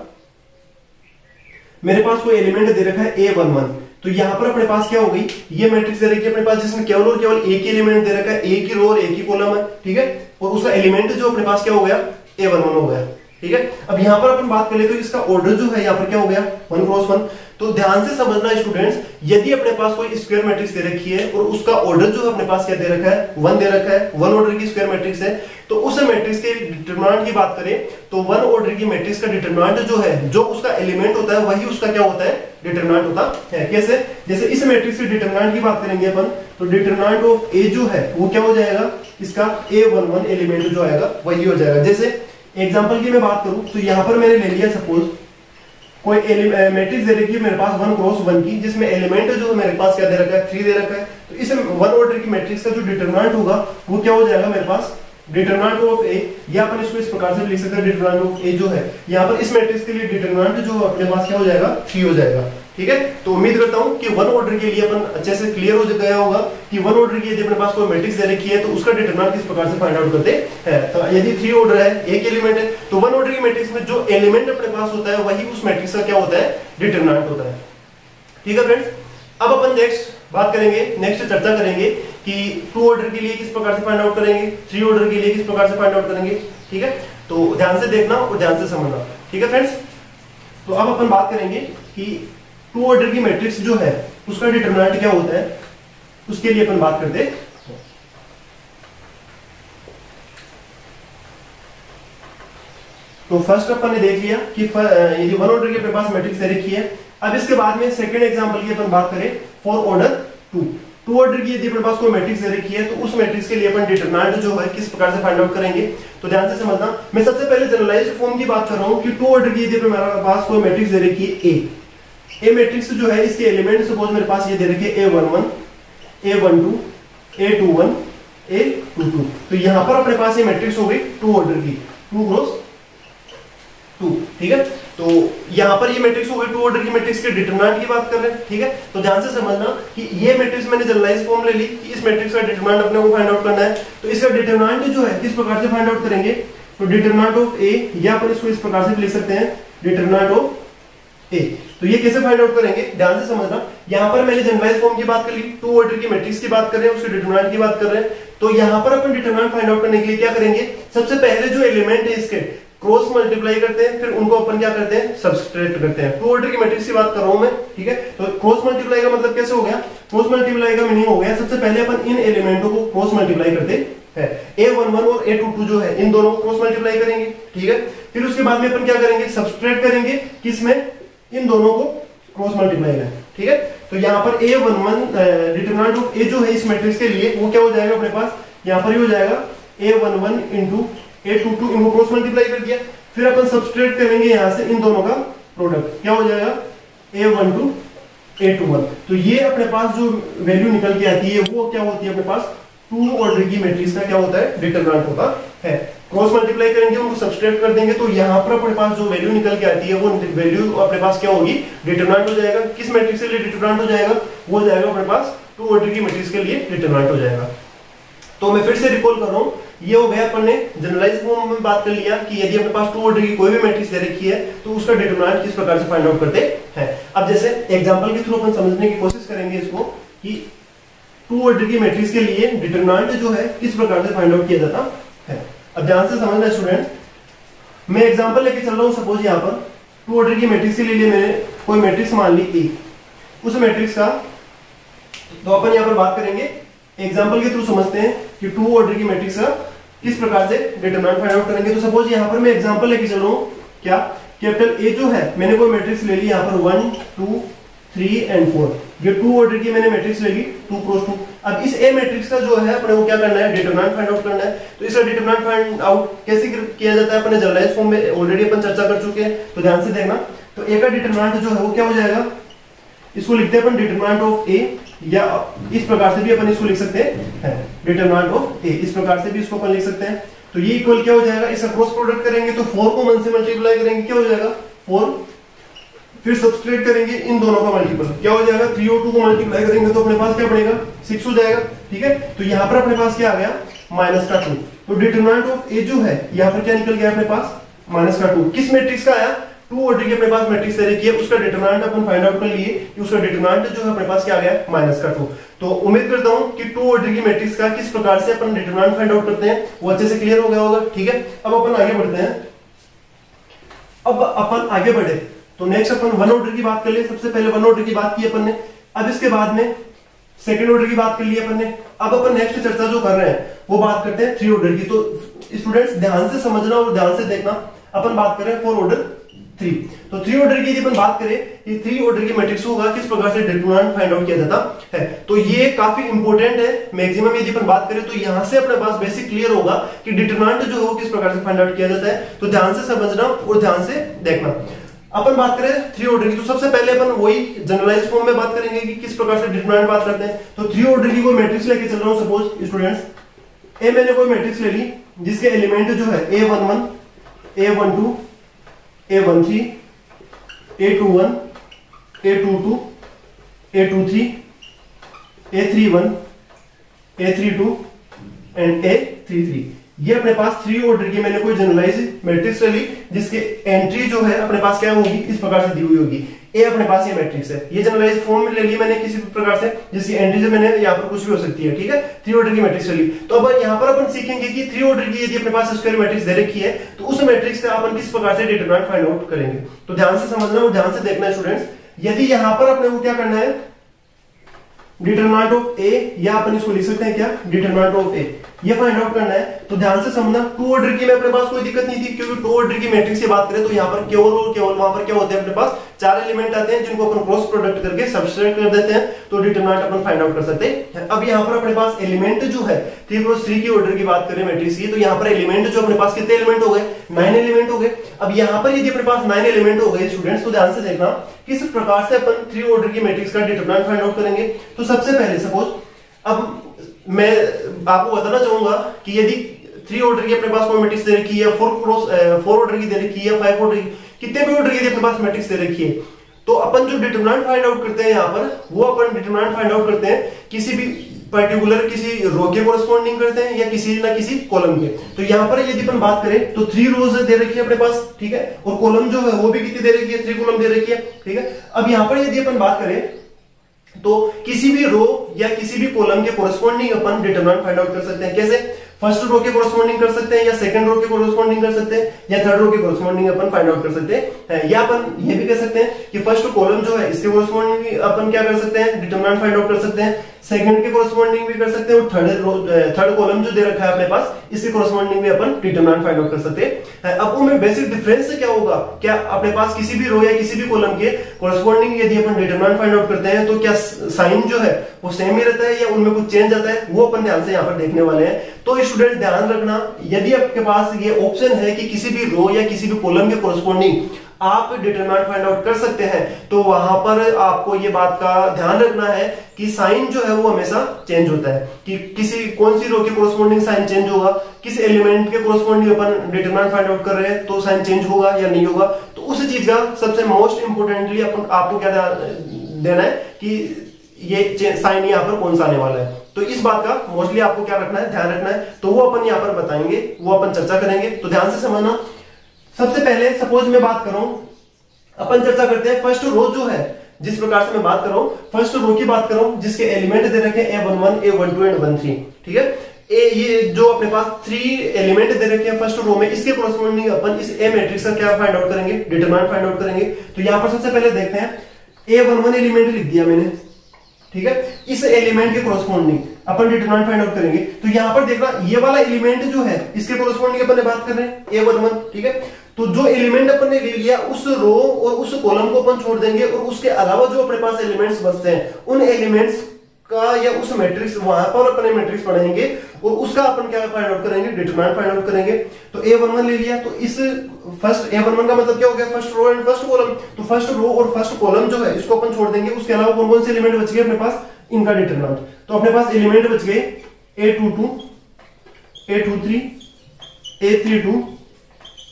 मेरे पास कोई एलिमेंट दे रखा है A11, तो यहाँ पर अपने पास क्या हो गई, ये मैट्रिक्स दे रखी है अपने पास जिसमें केवल और केवल एक ही एलिमेंट दे रखा है, एक ही रो और एक ही कॉलम है, ठीक है, और उसका एलिमेंट जो अपने पास क्या हो गया, A11 हो गया, ठीक है। अब यहाँ पर अपन बात कर ले तो इसका ऑर्डर जो है यहाँ पर क्या हो गया, 1 क्रॉस 1। तो ध्यान से समझना स्टूडेंट्स, यदि अपने पास कोई स्क्वायर मैट्रिक्स दे रखी है और उसका ऑर्डर जो अपने पास क्या दे रखा है, 1 दे रखा है, 1 ऑर्डर की स्क्वायर मैट्रिक्स है, तो उस मैट्रिक्स के डिटरमिनेंट की बात करें तो 1 ऑर्डर की मैट्रिक्स का डिटरमिनेंट जो है, जो उसका एलिमेंट होता है वही उसका क्या होता है, डिटरमिनेंट होता है। कैसे, जैसे इस मैट्रिक्स के डिटरमिनेंट की बात करेंगे अपन, तो डिटरमिनेंट ऑफ A जो है वो क्या हो जाएगा, इसका A11 एलिमेंट जो आएगा वही हो जाएगा। जैसे एग्जांपल की मैं बात करूं तो यहां पर मैंने ले लिया सपोज कोई मैट्रिक्स दे रखी है मेरे पास 1 क्रॉस 1 की, जिसमें एलिमेंट जो मेरे पास क्या दे रखा है, 3 दे रखा है। तो इस 1 ऑर्डर की मैट्रिक्स का जो डिटरमिनेंट होगा वो क्या हो जाएगा मेरे पास, डिटरमिनेंट ऑफ A, या अपन इसको इस प्रकार से लिख सकते हैं, डिटरमिनेंट ऑफ A जो है यहाँ पर इस मैट्रिक्स के लिए डिटरमिनेंट जो अपने पास क्या हो जाएगा, 3 हो जाएगा, ठीक है। तो उम्मीद करता हूं कि 1 ऑर्डर के लिए अपन अच्छे से क्लियर हो गया होगा कि 1 ऑर्डर की यदि अपने पास कोई मैट्रिक्स दे रखी है तो उसका डिटरमिनेंट किस प्रकार से फाइंड आउट करते हैं। तो यदि 3 ऑर्डर है, एक एलिमेंट है, तो 1 ऑर्डर की मैट्रिक्स में जो एलिमेंट अपने पास होता है वही उस मैट्रिक्स का क्या होता है, डिटरमिनेंट होता है, ठीक है फ्रेंड्स। अब अपन नेक्स्ट बात करेंगे, नेक्स्ट चर्चा करेंगे कि 2 ऑर्डर के लिए किस प्रकार से फाइंड आउट करेंगे, 3 ऑर्डर के लिए किस प्रकार से फाइंड आउट करेंगे, ठीक है। तो ध्यान से देखना और ध्यान से समझना, ठीक है फ्रेंड्स। तो अब अपन बात करेंगे कि 2 ऑर्डर की मैट्रिक्स जो है उसका डिटरमिनेंट क्या होता है, उसके लिए अपन बात करते हैं। तो फर्स्ट अपन ने देख लिया कि यदि 1 ऑर्डर की अपने पास मैट्रिक्स दे रखी है। अब इसके बाद में सेकंड एग्जांपल की अपन बात करें फॉर ऑर्डर 2 ऑर्डर की यदि अपने पास कोई मैट्रिक्स दे रखी है तो उस मैट्रिक्स के लिए अपन डिटरमिनेंट जो है किस प्रकार से फाइंड आउट करेंगे। तो ध्यान से समझना, मैं सबसे पहले जनरलाइज्ड फॉर्म की बात कर रहा हूं कि 2 ऑर्डर की यदि मेरे पास कोई मैट्रिक्स दे रखी है ए मैट्रिक्स जो है इसके एलिमेंट सपोज मेरे पास ये दे रखे A11, A12, A21, A22। तो यहां पर अपने पास ये मैट्रिक्स हो गई 2 ऑर्डर की, 2 क्रॉस 2, ठीक है। तो यहां पर ये मैट्रिक्स हो गई 2 ऑर्डर की मैट्रिक्स के डिटरमिनेंट की बात कर रहे हैं, ठीक है। तो ध्यान से समझना कि ये मैट्रिक्स मैंने जनरलाइज फॉर्म ले ली कि इस मैट्रिक्स का डिटरमिनेंट अपने को फाइंड आउट करना है। तो इसका डिटरमिनेंट जो है किस प्रकार से फाइंड आउट करेंगे, तो डिटरमिनेंट ऑफ A, या अपन इसको इस प्रकार से लिख सकते हैं, डिटरमिनेंट ऑफ A। तो ये कैसे फाइंड आउट करेंगे, ध्यान से समझना। यहां पर मैंने जनरलाइज फॉर्म की बात कर ली, 2 ऑर्डर की मैट्रिक्स की बात कर रहे हैं, उसके डिटरमिनेंट की बात कर रहे हैं। तो यहां पर अपन डिटरमिनेंट फाइंड आउट करने के लिए क्या करेंगे, सबसे पहले जो एलिमेंट है इसके क्रॉस मल्टीप्लाई करते हैं, फिर उनको अपन क्या करते हैं, सब्सट्रैक्ट करते हैं। 2 ऑर्डर की मैट्रिक्स की बात कर रहा हूं मैं, ठीक है। तो क्रॉस मल्टीप्लाई का मतलब कैसे हो गया, क्रॉस मल्टीप्लाई का मीनिंग हो गया सबसे पहले अपन इन एलिमेंटों को क्रॉस मल्टीप्लाई करते हैं। A11 और A22 जो है इन दोनों को क्रॉस मल्टीप्लाई करेंगे, ठीक है। फिर उसके बाद में अपन क्या करेंगे, सब्सट्रैक्ट करेंगे, किसमें, इन दोनों को क्रॉस मल्टीप्लाई में, ठीक है। तो यहाँ पर A11 डिटरमिनेंट ऑफ A जो है इस मैट्रिक्स के लिए वो क्या हो जाएगा अपने पास, यहाँ पर हो जाएगा A11 इंटू A22, इनको क्रॉस मल्टीप्लाई कर दिया। फिर अपन सब्सट्रैक्ट करेंगे यहाँ से इन दोनों का प्रोडक्ट, क्या हो जाएगा A12 A21। तो ये अपने पास जो वैल्यू निकल के आती है वो क्या होती है अपने पास, 2 ऑर्डर की मैट्रिक्स का क्या होता है, डिटरमिनेंट होता है। क्रॉस मल्टीप्लाई करेंगे, उनको सब्सट्रैक्ट कर देंगे, तो यहाँ पर अपने पास जो वैल्यू निकल के आती है वो वैल्यू अपने पास क्या होगी, डिटरमिनेंट हो जाएगा। किस मैट्रिक्स के लिए डिटरमिनेंट हो जाएगा, वो हो जाएगा अपने पास 2 ऑर्डर की मैट्रिक्स के लिए डिटरमिनेंट हो जाएगा। तो मैं फिर से रिकॉल कर रहा हूं, ये हो गया अपन ने जनरलाइज फॉर्म में बात कर लिया कि यदि अपने पास 2 ऑर्डर की कोई भी मैट्रिक्स दे रखी है तो उसका डिटरमिनेंट किस प्रकार से फाइंड आउट करते हैं। अब जैसे एग्जांपल के थ्रू अपन समझने की कोशिश करेंगे इसको कि 2 ऑर्डर की मैट्रिक्स के लिए डिटरमिनेंट जो है किस प्रकार से फाइंड आउट किया जाता है। अब ध्यान से समझना स्टूडेंट, मैं एग्जांपल लेके चल रहा हूं, सपोज यहाँ पर 2 ऑर्डर की मैट्रिक्स के लिए मैंने कोई मैट्रिक्स मान ली A, उस मैट्रिक्स का, तो अपन यहाँ पर बात करेंगे एग्जांपल के थ्रू समझते हैं कि 2 ऑर्डर की मैट्रिक्स का किस प्रकार से डिटरमिनेंट फाइंड आउट करेंगे। तो सपोज यहाँ पर मैं एग्जांपल लेके चल रहा हूँ, क्या, कैपिटल A जो है मैंने कोई मैट्रिक्स ले ली, यहाँ पर 1 2 3 एंड 4, ये 2 ऑर्डर की मैंने मैट्रिक्स ले ली 2 क्रॉस 2। अब इस A मैट्रिक्स का जो है अपने को क्या करना है, डिटरमिनेंट फाइंड आउट करना है। तो इसका डिटरमिनेंट फाइंड आउट कैसे किया जाता है, अपने जनरलाइज फॉर्म में ऑलरेडी अपन चर्चा कर चुके हैं, तो ध्यान से देखना। तो A का डिटरमिनेंट जो है वो क्या हो जाएगा, इसको लिखते हैं अपन डिटरमिनेंट ऑफ A, या इस प्रकार से भी अपन इसको लिख सकते हैं, डिटरमिनेंट ऑफ A, इस प्रकार से भी इसको अपन लिख सकते हैं। तो ये इक्वल क्या हो जाएगा, इसका क्रॉस प्रोडक्ट करेंगे तो 4 को 1 से मल्टीप्लाई करेंगे, क्या हो जाएगा 4, फिर सब्सट्रैक्ट करेंगे इन दोनों का मल्टीपल, क्या हो जाएगा 3 और 2 को मल्टीप्लाई करेंगे तो अपने पास क्या बनेगा 6 हो जाएगा, ठीक है। तो यहाँ पर अपने पास क्या आ गया, -2। तो डिटरमिनेंट ऑफ A जो है यहाँ पर क्या निकल गया अपने पास, -2। किस मैट्रिक्स का आया, टू ऑर्डर की अपने पास मैट्रिक्स दे रखी है, उसका डिटरमिनेंट अपन फाइंड आउट कर लिए कि उसका डिटरमिनेंट जो है अपने पास क्या आ गया, -2। तो उम्मीद करता हूं कि टू ऑर्डर की मैट्रिक्स का किस प्रकार से अपन डिटरमिनेंट फाइंड आउट करते हैं वो अच्छे से क्लियर हो गया होगा। ठीक है, अब अपन आगे बढ़ते हैं। अब अपन आगे बढ़े तो नेक्स्ट अपन वन ऑर्डर की बात कर लिए। सबसे पहले वन ऑर्डर की बात की अपन ने, अब इसके बाद में सेकंड ऑर्डर की बात कर ली अपन ने। अब अपन नेक्स्ट चर्चा जो कर रहे हैं वो बात करते हैं थ्री ऑर्डर की। तो स्टूडेंट्स ध्यान से समझना और ध्यान से देखना, अपन बात करें फोर ऑर्डर थ्री। तो थ्री ऑर्डर की यदि अपन बात करें, ये थ्री ऑर्डर की मैट्रिक्स होगा किस प्रकार से डिटरमिनेंट फाइंड आउट किया जाता है। तो ये काफी इंपॉर्टेंट है, मैक्सिमम यदि अपन बात करें तो यहां से अपने पास बेसिक क्लियर होगा कि डिटरमिनेंट जो हो किस प्रकार से फाइंड आउट किया जाता है। तो ध्यान से समझना और ध्यान से देखना। अपन बात करें थ्री ऑर्डर की, तो सबसे पहले अपन वही जनरलाइज फॉर्म में बात करेंगे कि किस प्रकार से डिटरमिनेंट बात करते हैं। तो थ्री ऑर्डर की कोई मैट्रिक्स लेके चल रहा हूं, सपोज स्टूडेंट्स ए मैंने कोई मैट्रिक्स ले ली जिसके एलिमेंट जो है A11, A12, A13, A21, A22, A23, A31, A32 and A33। ये अपने पास थ्री ऑर्डर की मैंने कोई जनरलाइज मैट्रिक्स ले ली जिसके एंट्री जो है अपने पास क्या होगी, इस प्रकार से दी हुई होगी। ए अपने पास ये मैट्रिक्स है, ये जनरलाइज फॉर्म में ले ली मैंने किसी भी प्रकार से जिसकी एंट्री जो मैंने यहाँ पर कुछ भी हो सकती है। ठीक है, थ्री ऑर्डर की मैट्रिक्स ले ली। तो अब यहाँ पर अपन सीखेंगे कि थ्री ऑर्डर की यदि अपने पास स्क्वायर मैट्रिक्स दे रखी है तो उस मैट्रिक्स का अपन किस प्रकार से डिटरमिनेंट फाइंड आउट करेंगे। तो ध्यान से समझना और ध्यान से देखना स्टूडेंट्स। यदि यहाँ पर अपने को क्या करना है, डिटरमिनेंट ऑफ ए, या अपन इसको लिख सकते हैं क्या, डिटरमिनेंट ऑफ ए, ये फाइंड आउट करना है। तो ध्यान से समझना, टू ऑर्डर की में अपने पास कोई दिक्कत नहीं थी क्योंकि टू ऑर्डर की मैट्रिक्स की बात करें तो यहाँ पर केवल और केवल वहां पर क्या होते हैं, अपने पास चार एलिमेंट आते हैं जिनको अपन क्रॉस प्रोडक्ट करके सब्सट्रैक्ट कर देते हैं, तो डिटरमिनेंट अपन फाइंड आउट कर सकते हैं। अब यहाँ पर अपने पास एलिमेंट जो है 3x3 की ऑर्डर की बात करें मैट्रिक्स की, तो यहाँ पर एलिमेंट जो अपने पास कितने एलिमेंट हो गए, 9 एलिमेंट हो गए। अब यहाँ पर यदि अपने पास 9 एलिमेंट हो गए स्टूडेंट्स, तो ध्यान से देखना किस प्रकार से अपन थ्री ऑर्डर की मैट्रिक्स का डिटरमिनेंट फाइंड आउट करेंगे। तो सबसे पहले सपोज अब मैं आपको बताना चाहूंगा कि यदि थ्री ऑर्डर की अपने पास कोई मैट्रिक्स दे रखी है, फोर ऑर्डर की दे रखी है, फाइव ऑर्डर की, कितने भी ऑर्डर की अपने पास मैट्रिक्स दे रखी है, तो अपन जो डिटरमिनेंट फाइंड आउट करते हैं यहाँ पर, वो अपन डिटरमिनेंट फाइंड आउट करते हैं किसी भी पर्टिकुलर किसी रो के कोरस्पॉन्डिंग करते हैं या किसी ना किसी कॉलम के। तो यहाँ पर यदि अपन बात करें तो 3 रोज दे रखी है अपने पास, ठीक है, और कॉलम जो है वो भी कितनी दे रखी है, 3 कॉलम दे रखी है। ठीक है, अब यहाँ पर यदि अपन बात करें तो किसी भी रो या किसी भी कॉलम के कोरस्पॉन्डिंग अपन डिटरमिनेंट फाइंड आउट कर सकते हैं। कैसे, फर्स्ट रो के कोरस्पॉन्डिंग कर सकते हैं, या सेकंड रो के कोरस्पॉन्डिंग कर सकते हैं, या थर्ड रो के कोरस्पॉन्डिंग अपन फाइंड आउट कर सकते हैं। या अपन ये भी कह सकते हैं कि फर्स्ट कॉलम जो है इसके कोरस्पॉन्डिंग अपन क्या कर सकते हैं, डिटरमिनेंट फाइंड आउट कर सकते हैं, सेकंड के कोरस्पॉन्डिंग भी कर सकते हैं, और थर्ड कॉलम जो दे रखा है अपने पास इसके कोरस्पॉन्डिंग भी अपन डिटरमिनेंट फाइंड आउट कर सकते हैं। अब उनमें बेसिक डिफरेंस क्या होगा, क्या अपने पास किसी भी रो या किसी भी कॉलम के कोरस्पॉन्डिंग यदि अपन डिटरमिनेंट फाइंड आउट करते हैं तो क्या साइन जो है वो सेम ही रहता है या उनमें कुछ चेंज आता है, वो अपन ध्यान से यहाँ पर देखने वाले हैं। तो स्टूडेंट ध्यान रखना, यदि आपके पास ये ऑप्शन है कि किसी भी रो या किसी भी कॉलम के कोरस्पॉन्डिंग आप डिटरमिनेंट फाइंड आउट कर सकते हैं, तो वहां पर आपको ये बात का ध्यान रखना है कि साइन जो है वो हमेशा चेंज होता है, कि किसी कौन सी रो के कोरस्पॉन्डिंग साइन चेंज होगा, किस एलिमेंट के कोरस्पॉन्डिंग अपन डिटरमिनेंट फाइंड आउट कर रहे हैं तो साइन चेंज होगा या नहीं होगा। तो उस चीज का सबसे मोस्ट इंपोर्टेंटली अपन आपको क्या देना है कि ये साइन यहाँ पर कौन सा आने वाला है। तो इस बात का मोस्टली आपको क्या रखना है, ध्यान रखना है। तो वो अपन यहाँ पर बताएंगे, वो अपन चर्चा करेंगे, तो ध्यान से समझना। सबसे पहले सपोज मैं बात करूं, अपन चर्चा करते हैं फर्स्ट रो जो है, जिस प्रकार से मैं बात कर रहा हूं फर्स्ट रो की बात करूं जिसके एलिमेंट दे रखे हैं A11, A12 एंड 13। ठीक है, ये जो अपने पास 3 एलिमेंट दे रखे हैं फर्स्ट रो में, इसके कोरस्पॉन्डिंग अपन इस ए मैट्रिक्स का क्या फाइंड आउट करेंगे, डिटरमिनेंट फाइंड आउट करेंगे। तो यहां पर सबसे पहले देखते हैं A11 एलिमेंट लिख दिया मैंने, ठीक है, इस एलिमेंट के कोरस्पॉन्डिंग अपन डिटरमिनेंट फाइंड आउट करेंगे। तो यहां पर देखना ये वाला एलिमेंट जो है इसके कोरस्पॉन्डिंग अपन बात कर रहे हैं A11, ठीक है। तो जो एलिमेंट अपन ने ले लिया उस रो और उस कॉलम को अपन छोड़ देंगे, और उसके अलावा जो अपने पास एलिमेंट्स बचते हैं उन एलिमेंट्स का या उस मैट्रिक्स वहां पर अपने मैट्रिक्स पढ़ेंगे और उसका अपन क्या फाइंड आउट करेंगे, डिटरमिनेंट फाइंड आउट करेंगे। तो A11 ले लिया, तो इस फर्स्ट A11 का मतलब क्या हो गया, first row and first column. तो फर्स्ट रो और फर्स्ट कॉलम जो है इसको अपन छोड़ देंगे, उसके अलावा कौन कौन से एलिमेंट बच गए अपने पास, इनका डिटरमिनेंट। तो अपने पास एलिमेंट बच गए A22, A23, A32,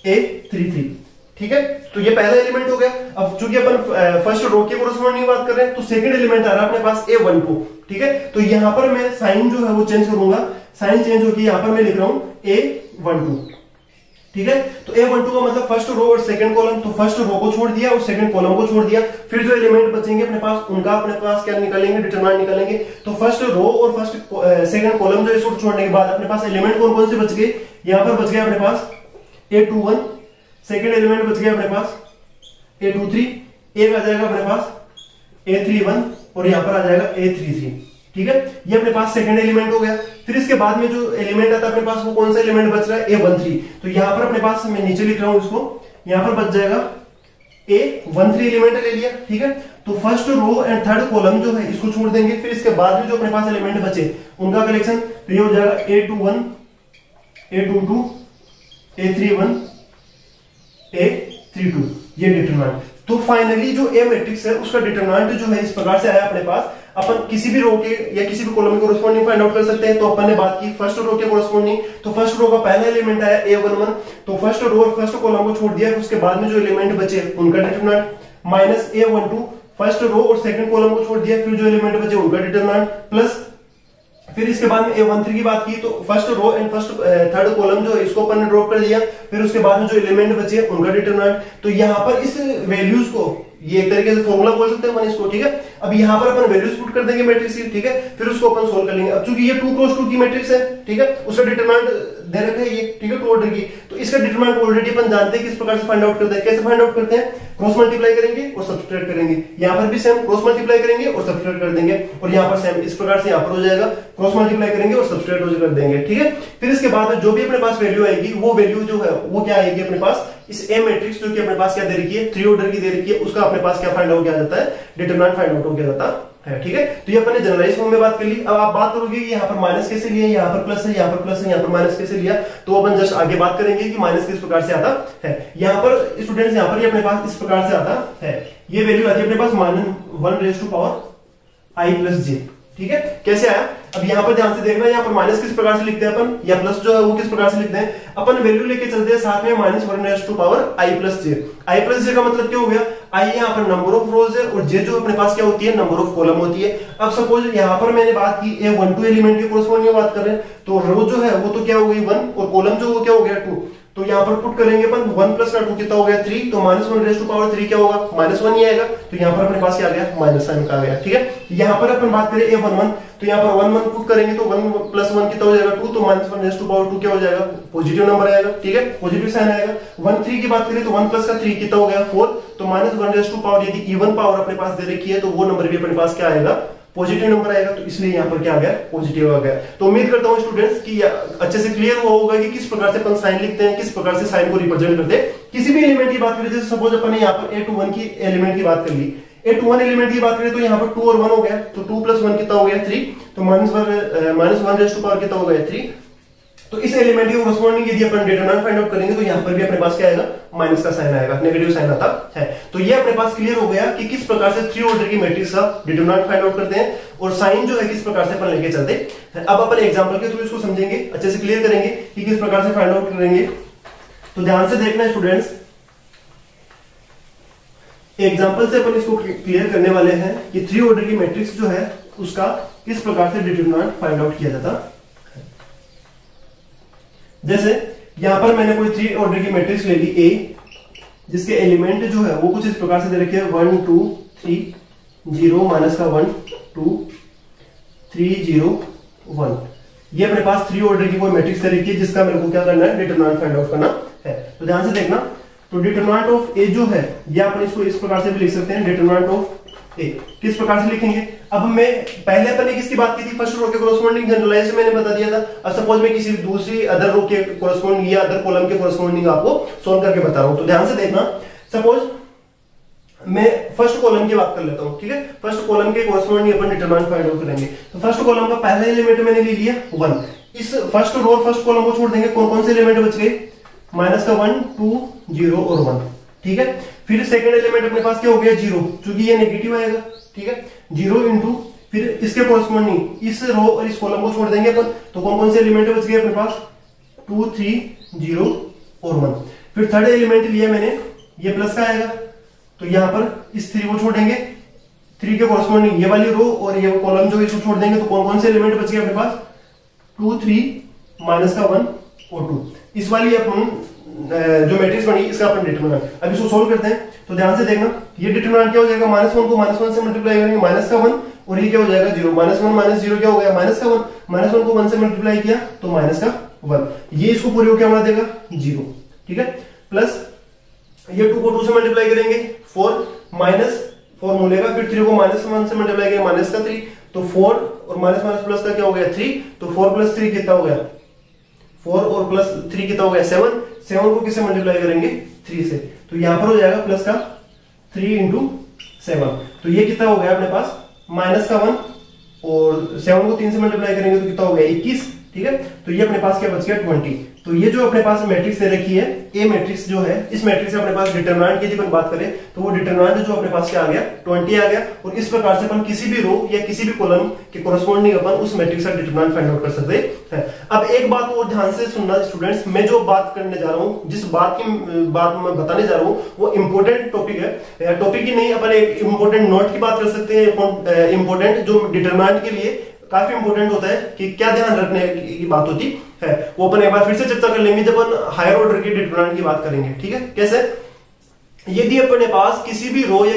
A33, ठीक है। तो ये पहला एलिमेंट हो गया। अब चूंकि अपन फर्स्ट रो के कोरस्पॉन्डिंग बात कर रहे हैं तो सेकंड एलिमेंट आ रहा है अपने पास A12, ठीक है। तो यहां पर मैं साइन जो है वो चेंज करूंगा, साइन चेंज होगी, यहां पर मैं लिख रहा हूं A12, ठीक है। तो A12 का मतलब फर्स्ट रो और सेकंड कॉलम, तो फर्स्ट रो को छोड़ दिया और सेकंड कॉलम को छोड़ दिया। फिर जो एलिमेंट बचेंगे अपने पास उनका अपने पास क्या निकालेंगे, डिटरमिनेंट निकालेंगे। तो फर्स्ट रो और फर्स्ट सेकंड कॉलम जो इसको छोड़ने के बाद अपने पास एलिमेंट कौन कौन से बच गए, यहां पर बच गया अपने पास A21, सेकंड एलिमेंट बच गया अपने पास A23, एक आ जाएगा अपने पास A31 और यहां पर आ जाएगा A33, ठीक है। ये अपने पास सेकंड एलिमेंट हो गया। फिर इसके बाद में जो एलिमेंट आता है अपने पास वो कौन सा एलिमेंट बच रहा है, A13। तो यहां पर अपने पास मैं नीचे लिख रहा हूं इसको, यहां पर बच जाएगा A13 एलिमेंट ले लिया, ठीक है। तो first row and third column जो है इसको छोड़ देंगे। फिर इसके बाद में जो अपने पास एलिमेंट बचे उनका कलेक्शन, तो ये हो जाएगा A21, A22, A31, A32, ये डिटरमिनेंट। तो फाइनली जो ए मैट्रिक्स है उसका डिटरमिनेंट जो है इस प्रकार से आया अपने पास। अपन किसी भी रो के या किसी भी कॉलम के कोरस्पोंडिंग फाइंड आउट कर सकते हैं। तो अपन ने बात की फर्स्ट रो के कोरस्पोंडिंग, तो फर्स्ट रो का पहला एलिमेंट आया A11, तो फर्स्ट रो और फर्स्ट कॉलम को छोड़ दिया। उसके बाद में जो एलिमेंट बचे उनका determinant minus A12, first row और सेकंड कॉलम को छोड़ दिया। फिर जो एलिमेंट बचे उनका डिटरमिनेंट प्लस, फिर इसके बाद में A13 की बात की तो first row and first third column जो है इसको अपन ने ड्रॉप कर दिया। फिर उसके बाद में जो एलिमेंट बचे उनका डिटरमिनेंट। तो यहाँ पर इस वैल्यूज को ये एक तरीके से फॉर्मूला बोल सकते हैं अपन इसको, ठीक है। अब यहाँ पर अपन वैल्यूज पुट कर देंगे मैट्रिक्स की, ठीक है। फिर उसको अपन सोल्व कर लेंगे। अब चूंकि ये 2 क्रॉस 2 की मैट्रिक्स है, ठीक है, उसका डिटरमिनेंट दे रखा है ये, ठीक है, 2 ऑर्डर की। तो इसका डिटरमिनेंट ऑलरेडी अपन जानते हैं किस प्रकार से फाइंड आउट करते हैं। कैसे फाइंड आउट करते हैं, क्रॉस मल्टीप्लाई करेंगे और सब्सट्रैक्ट करेंगे। यहाँ पर भी सेम क्रॉस मल्टीप्लाई करेंगे और सब्सट्रैक्ट कर देंगे, और यहाँ पर सेम इस प्रकार से यहाँ पर हो जाएगा, क्रॉस मल्टीप्लाई करेंगे और सब्सट्रैक्ट कर देंगे, ठीक है। फिर इसके बाद जो भी अपने पास वैल्यू आएगी वो वैल्यू जो है वो क्या आएगी अपने पास, इस ए मैट्रिक्स जो कि अपने पास क्या दे रखी है, 3 ऑर्डर की दे रखी है, उसका अपने पास क्या फाइंड आउट किया जाता है, डिटरमिनेंट फाइंड आउट किया जाता है, ठीक है। तो ये अपन ने जनरलाइज फॉर्म में बात कर ली। अब आप बात करोगे कि यहाँ पर माइनस कैसे लिया, यहाँ पर प्लस है, यहाँ पर प्लस है, यहाँ पर माइनस कैसे लिया, तो अपन जस्ट आगे बात करेंगे कि माइनस किस प्रकार से आता है। यहाँ पर स्टूडेंट्स यहाँ पर ये अपने पास इस प्रकार से आता है, ये वैल्यू आती है अपने पास -1⁻⁰ ठीक है। कैसे आया, अब यहाँ पर ध्यान से देखना, यहाँ पर माइनस किस प्रकार से लिखते हैं अपन, या प्लस जो है वो किस प्रकार से लिखते हैं अपन, वैल्यू लेके चलते हैं साथ में -1⁻⁰ का मतलब क्या हो गया, आई यहाँ पर नंबर ऑफ रोज है और जे जो अपने पास क्या होती है, नंबर ऑफ कॉलम होती है। अब सपोज यहाँ पर मैंने बात की A12 एलिमेंट के कोरस्पोंडिंग बात कर रहे हैं, तो रो जो है वो तो क्या हो गई 1 और कॉलम जो वो क्या हो गया 2। तो यहाँ पर पुट करेंगे अपन 1 + 2 कितना हो गया 3, तो -1⁻³ क्या होगा, -1 ही आएगा। तो यहाँ पर अपने पास क्या आ गया, माइनस साइन का आ गया, ठीक है। यहाँ पर अपन बात करें A11, तो यहाँ पर 1 पुट करेंगे तो 1 + 1 कितना हो जाएगा 2, तो -1⁻² क्या हो जाएगा, पॉजिटिव नंबर आएगा, ठीक है, पॉजिटिव साइन आएगा। 1 3 की बात करें तो 1 + 3 कितना हो गया 4, तो -1⁻² यदि इवन पावर अपने पास दे रखी है तो वो नंबर भी अपने पास क्या आएगा, पॉजिटिव नंबर आएगा। तो इसलिए यहाँ पर क्या आ गया, पॉजिटिव आ गया। तो उम्मीद करता हूँ स्टूडेंट्स कि अच्छे से क्लियर हुआ होगा कि किस प्रकार से अपन साइन लिखते हैं, किस प्रकार से साइन को रिप्रेजेंट करते हैं। किसी भी एलिमेंट की बात करें, जैसे सपोज अपन ने यहाँ पर A21 की एलिमेंट की बात कर ली, A21 एलिमेंट की बात करें तो यहाँ पर 2 और 1 हो गया, तो 2 + 1 कितना हो गया 3, तो -1⁻⁴ कितना हो गया 3। तो इस एलिमेंट के कोरस्पोंडिंग यदि अपन डिटरमिनेंट फाइंड आउट करेंगे तो यहाँ पर भी अपने पास क्या आएगा, माइनस का साइन आएगा, नेगेटिव साइन आता है। तो ये अपने पास क्लियर हो गया कि किस प्रकार से 3 ऑर्डर की मैट्रिक्स का डिटरमिनेंट फाइंड आउट करते हैं और साइन जो है किस प्रकार से अपन लेके चलते हैं। अब अपन एग्जांपल के थ्रू इसको समझेंगे, अच्छे से क्लियर करेंगे कि किस प्रकार से फाइंड आउट करेंगे। तो ध्यान से देखना स्टूडेंट्स, एग्जांपल से अपन इसको क्लियर करने वाले हैं कि 3 ऑर्डर की मैट्रिक्स जो है उसका किस प्रकार से डिटरमिनेंट फाइंड आउट किया जाता है। जैसे यहां पर मैंने कोई 3 ऑर्डर की मैट्रिक्स ले ली A, जिसके एलिमेंट जो है वो कुछ इस प्रकार से दे रखे हैं 1 2 3 0 -1 2 3 0 1। ये अपने पास 3 ऑर्डर की कोई मैट्रिक्स दे रखी है जिसका मेरे को क्या करना है, डिटरमिनेंट फाइंड आउट करना है। तो ध्यान से देखना, तो डिटरमिनेंट ऑफ A जो है या अपन इसको इस प्रकार से भी लिख सकते हैं, डिटरमिनेंट ऑफ A किस प्रकार से लिखेंगे। अब मैं पहले अपन किसकी बात की थी, फर्स्ट रो के कोरस्पोंडिंग जनरलाइज मैंने बता दिया था। अब सपोज मैं किसी दूसरी अदर रो के कोरस्पोंडिंग या अदर कॉलम के कोरस्पोंडिंग आपको सोल्व करके बता रहा हूं। तो ध्यान से देखना, सपोज मैं फर्स्ट कॉलम की बात कर लेता हूं, ठीक है। फर्स्ट कॉलम के कोरस्पोंडिंग अपन डिटरमिनेंट फाइंड आउट करेंगे। तो फर्स्ट कॉलम का पहला एलिमेंट मैंने ले लिया 1, इस फर्स्ट रो और फर्स्ट कॉलम को छोड़ देंगे, कौन कौन से एलिमेंट बच गए, -1 2 0 और 1, ठीक है। फिर सेकंड एलिमेंट अपने पास क्या हो गया 0, क्योंकि ये नेगेटिव आएगा, ठीक है, 0 इंटू फिर इसके कोरस्पोंडिंग इस रो और इस कॉलम को छोड़ देंगे अपन, तो कौन कौन से एलिमेंट बच गए अपने पास 2 3 0 और 1। फिर थर्ड एलिमेंट लिया मैंने, ये प्लस का आएगा, तो यहां पर इस 3 को छोड़ेंगे, 3 के कोरस्पोंडिंग ये वाली रो और ये कॉलम जो इसको छोड़ देंगे, तो कौन कौन से एलिमेंट बच गए अपने पास 2 3 -1 और 2। इस वाली अपन जो मैट्रिक्स बनी इसका अपन डिटरमिनेंट। अब इसको सोल्व करते हैं तो ध्यान से देखना, ये डिटरमिनेंट क्या हो जाएगा, -1 को -1 से मल्टीप्लाई करेंगे -1, और ये क्या हो जाएगा 0, -1 -0 क्या हो गया -1, -1 को 1 से मल्टीप्लाई किया तो -1, ये इसको पूरे को क्या बना देगा 0, ठीक है। प्लस ये 2 को 2 से मल्टीप्लाई करेंगे 4, -4 मिलेगा, फिर 3 को -1 से मल्टीप्लाई करेंगे -3, तो 4 और माइनस प्लस का क्या हो गया 3, तो 4 + 3 कितना हो गया 4, और +3 कितना हो गया 7, 7 को किससे मल्टीप्लाई करेंगे 3 से, तो यहां पर हो जाएगा प्लस का 3 × 7, तो ये कितना हो गया अपने पास -1, और 7 को 3 से मल्टीप्लाई करेंगे तो कितना हो गया 21, ठीक है। तो ये अपने पास क्या बच गया 20। तो ये जो अपने पास मैट्रिक्स दे रखी है ए मैट्रिक्स जो है, इस मैट्रिक्स से अपने पास डिटरमिनेंट की यदि बात करें तो वो डिटरमिनेंट जो अपने पास क्या आ गया 20 आ गया, और इस प्रकार से अपन किसी भी रो या किसी भी कॉलम के कोरस्पोंडिंग अपन उस मैट्रिक्स का डिटरमिनेंट फाइंड आउट कर सकते हैं। अब एक बात और ध्यान से सुनना स्टूडेंट्स, मैं जो बात करने जा रहा हूं, जिस बात मैं बताने जा रहा हूं वो इंपॉर्टेंट टॉपिक है, टॉपिक ही नहीं, अपन एक इंपॉर्टेंट नोट की बात कर सकते हैं, इंपॉर्टेंट जो डिटरमिनेंट के लिए काफी इंपॉर्टेंट होता है कि क्या ध्यान रखने की बात होती है, वो अपन एक बार फिर से चर्चा कर लेंगे जब अपन हायर ऑर्डर के डिटरमिनेंट की बात करेंगे, ठीक है। कैसे, यदि अपने पास किसी भी रो या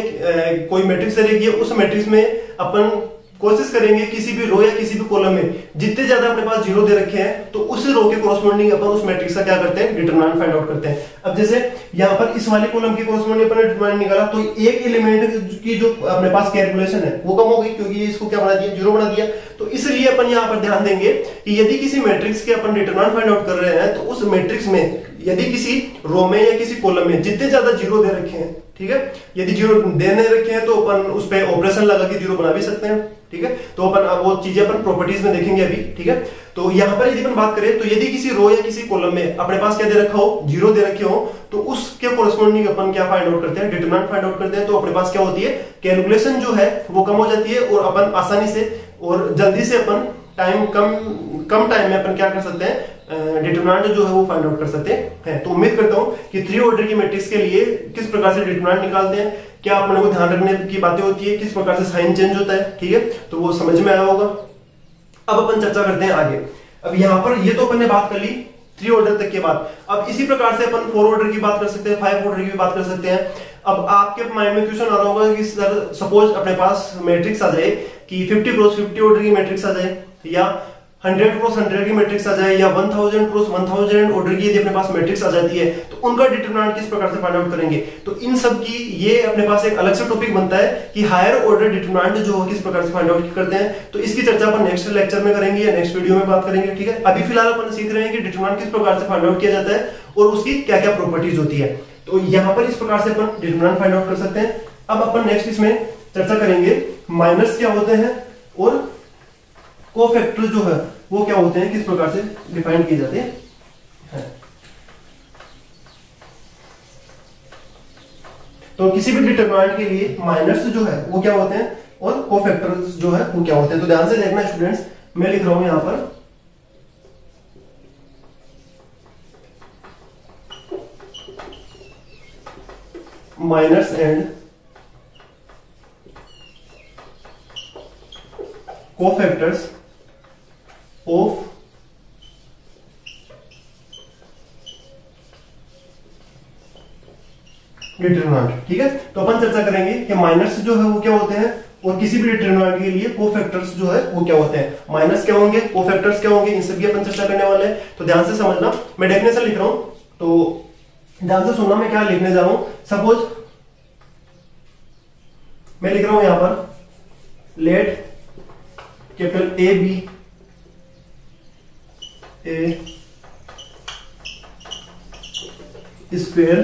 कोई मैट्रिक्स रहेगी, उस मैट्रिक्स में अपन कोशिश करेंगे किसी भी रो या किसी भी कॉलम में जितने ज्यादा अपने पास 0 दे रखे हैं तो उस रो के कोरस्पोंडिंग अपन उस मैट्रिक्स का क्या करते हैं डिटरमिनेंट फाइंड आउट करते हैं। अब जैसे यहाँ पर इस वाले कॉलम के कोरस्पोंडिंग अपन ने डिटरमिनेंट निकाला, तो एक एलिमेंट की जो अपने पास कैलकुलेशन है वो कम हो गई, क्योंकि इसको क्या बना दिया 0 बना दिया। तो इसलिए अपन यहाँ पर ध्यान देंगे कि यदि किसी मैट्रिक्स के अपन डिटरमिनेंट फाइंड आउट कर रहे हैं तो उस मैट्रिक्स में यदि किसी रो में या किसी कॉलम में जितने ज्यादा 0 दे रखे हैं, ठीक है, यदि 0 देने रखे हैं तो अपन उस पे ऑपरेशन लगा के 0 बना भी सकते हैं, ठीक है। तो अपन वो चीजें अपन प्रॉपर्टीज में देखेंगे अभी, ठीक है। तो यहाँ पर यदि अपन बात करें तो यदि किसी रो या किसी कॉलम में अपने पास क्या दे रखा हो 0 दे रखे हो, तो उसके कोरस्पोंडिंग अपन क्या फाइंड आउट करते हैं डिटरमिनेंट फाइंड आउट करते हैं। तो अपने पास क्या होती है कैलकुलेशन जो है वो कम हो जाती है, और अपन आसानी से और जल्दी से अपन कम टाइम में अपन क्या कर सकते हैं डिटरमिनेंट जो है वो फाइंड आउट कर सकते हैं। तो उम्मीद करता हूं कि 3 ऑर्डर की मैट्रिक्स के लिए किस प्रकार से डिटरमिनेंट निकालते हैं, क्या अपने को ध्यान रखने की बातें होती है, किस प्रकार से साइन चेंज होता है, ठीक है, तो वो समझ में आया होगा। अब अपन चर्चा करते हैं आगे। अब यहाँ पर ये तो अपन ने बात कर ली 3 ऑर्डर तक की बात। अब इसी प्रकार से अपन 4 ऑर्डर की बात कर सकते हैं, 5 ऑर्डर की भी बात कर सकते हैं। अब आपके माइंड में क्वेश्चन आ रहा होगा कि सर सपोज अपने पास मैट्रिक्स आ जाए कि 50 क्रॉस 50 ऑर्डर की मैट्रिक्स आ जाए, या 100 क्रॉस 100 की मैट्रिक्स आ जाए, या 1000 क्रॉस 1000 ऑर्डर की यदि अपने पास मैट्रिक्स आ जाती है तो उनका डिटरमिनेंट किस प्रकार से फाइंड आउट करेंगे। तो इन सब की ये अपने पास एक अलग से टॉपिक बनता है कि हायर ऑर्डर डिटरमिनेंट जो है किस प्रकार से फाइंड आउट करते हैं। तो इसकी चर्चा अपन नेक्स्ट लेक्चर में करेंगे या नेक्स्ट वीडियो में बात करेंगे, ठीक है। अभी फिलहाल अपन सीख रहे हैं कि डिटरमिनेंट किस प्रकार से फाइंड आउट किया जाता है और उसकी क्या क्या प्रॉपर्टीज होती है। तो यहाँ पर इस प्रकार से अपन डिटरमिनेंट फाइंड आउट कर सकते हैं। अब अपन नेक्स्ट इसमें चर्चा करेंगे माइनस क्या होते हैं और कोफैक्टर जो है वो क्या होते हैं, किस प्रकार से डिफाइन किए जाते हैं। तो किसी भी डिटरमिनेंट के लिए माइनस जो है वो क्या होते हैं और कोफैक्टर्स जो है वो क्या होते हैं। तो ध्यान से देखना स्टूडेंट्स, मैं लिख रहा हूं यहां पर minus and cofactors of determinant, ठीक है। तो अपन चर्चा करेंगे कि माइनस जो है वो क्या होते हैं और किसी भी डिटरमिनेंट के लिए कोफैक्टर्स जो है वो क्या होते हैं। माइनस क्या होंगे, कोफैक्टर्स क्या होंगे, इन सब की अपन चर्चा करने वाले हैं। तो ध्यान से समझना, मैं डेफिनेशन लिख रहा हूं तो ध्यान से सुनना मैं क्या लिखने जा रहा हूं। सपोज मैं लिख रहा हूं यहां पर let capital A be a square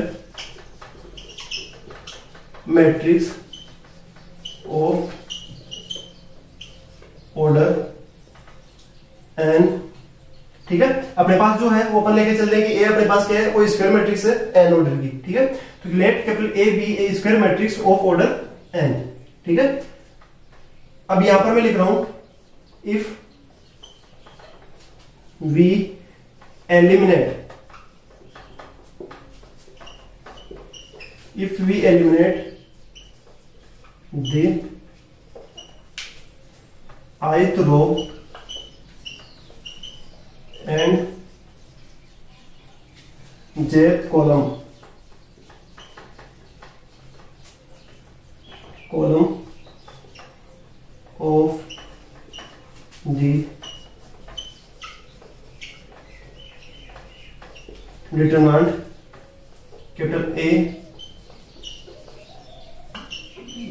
matrix of order N, ठीक है। अपने पास जो है वो अपन लेके चल रहे हैं कि ए अपने पास क्या है वो स्क्वायर मैट्रिक्स है एन ऑर्डर की, ठीक है। तो let capital A be a square matrix of order N, ठीक है। अब यहां पर मैं लिख रहा हूं if we eliminate the ith row and jth column of the determinant capital A,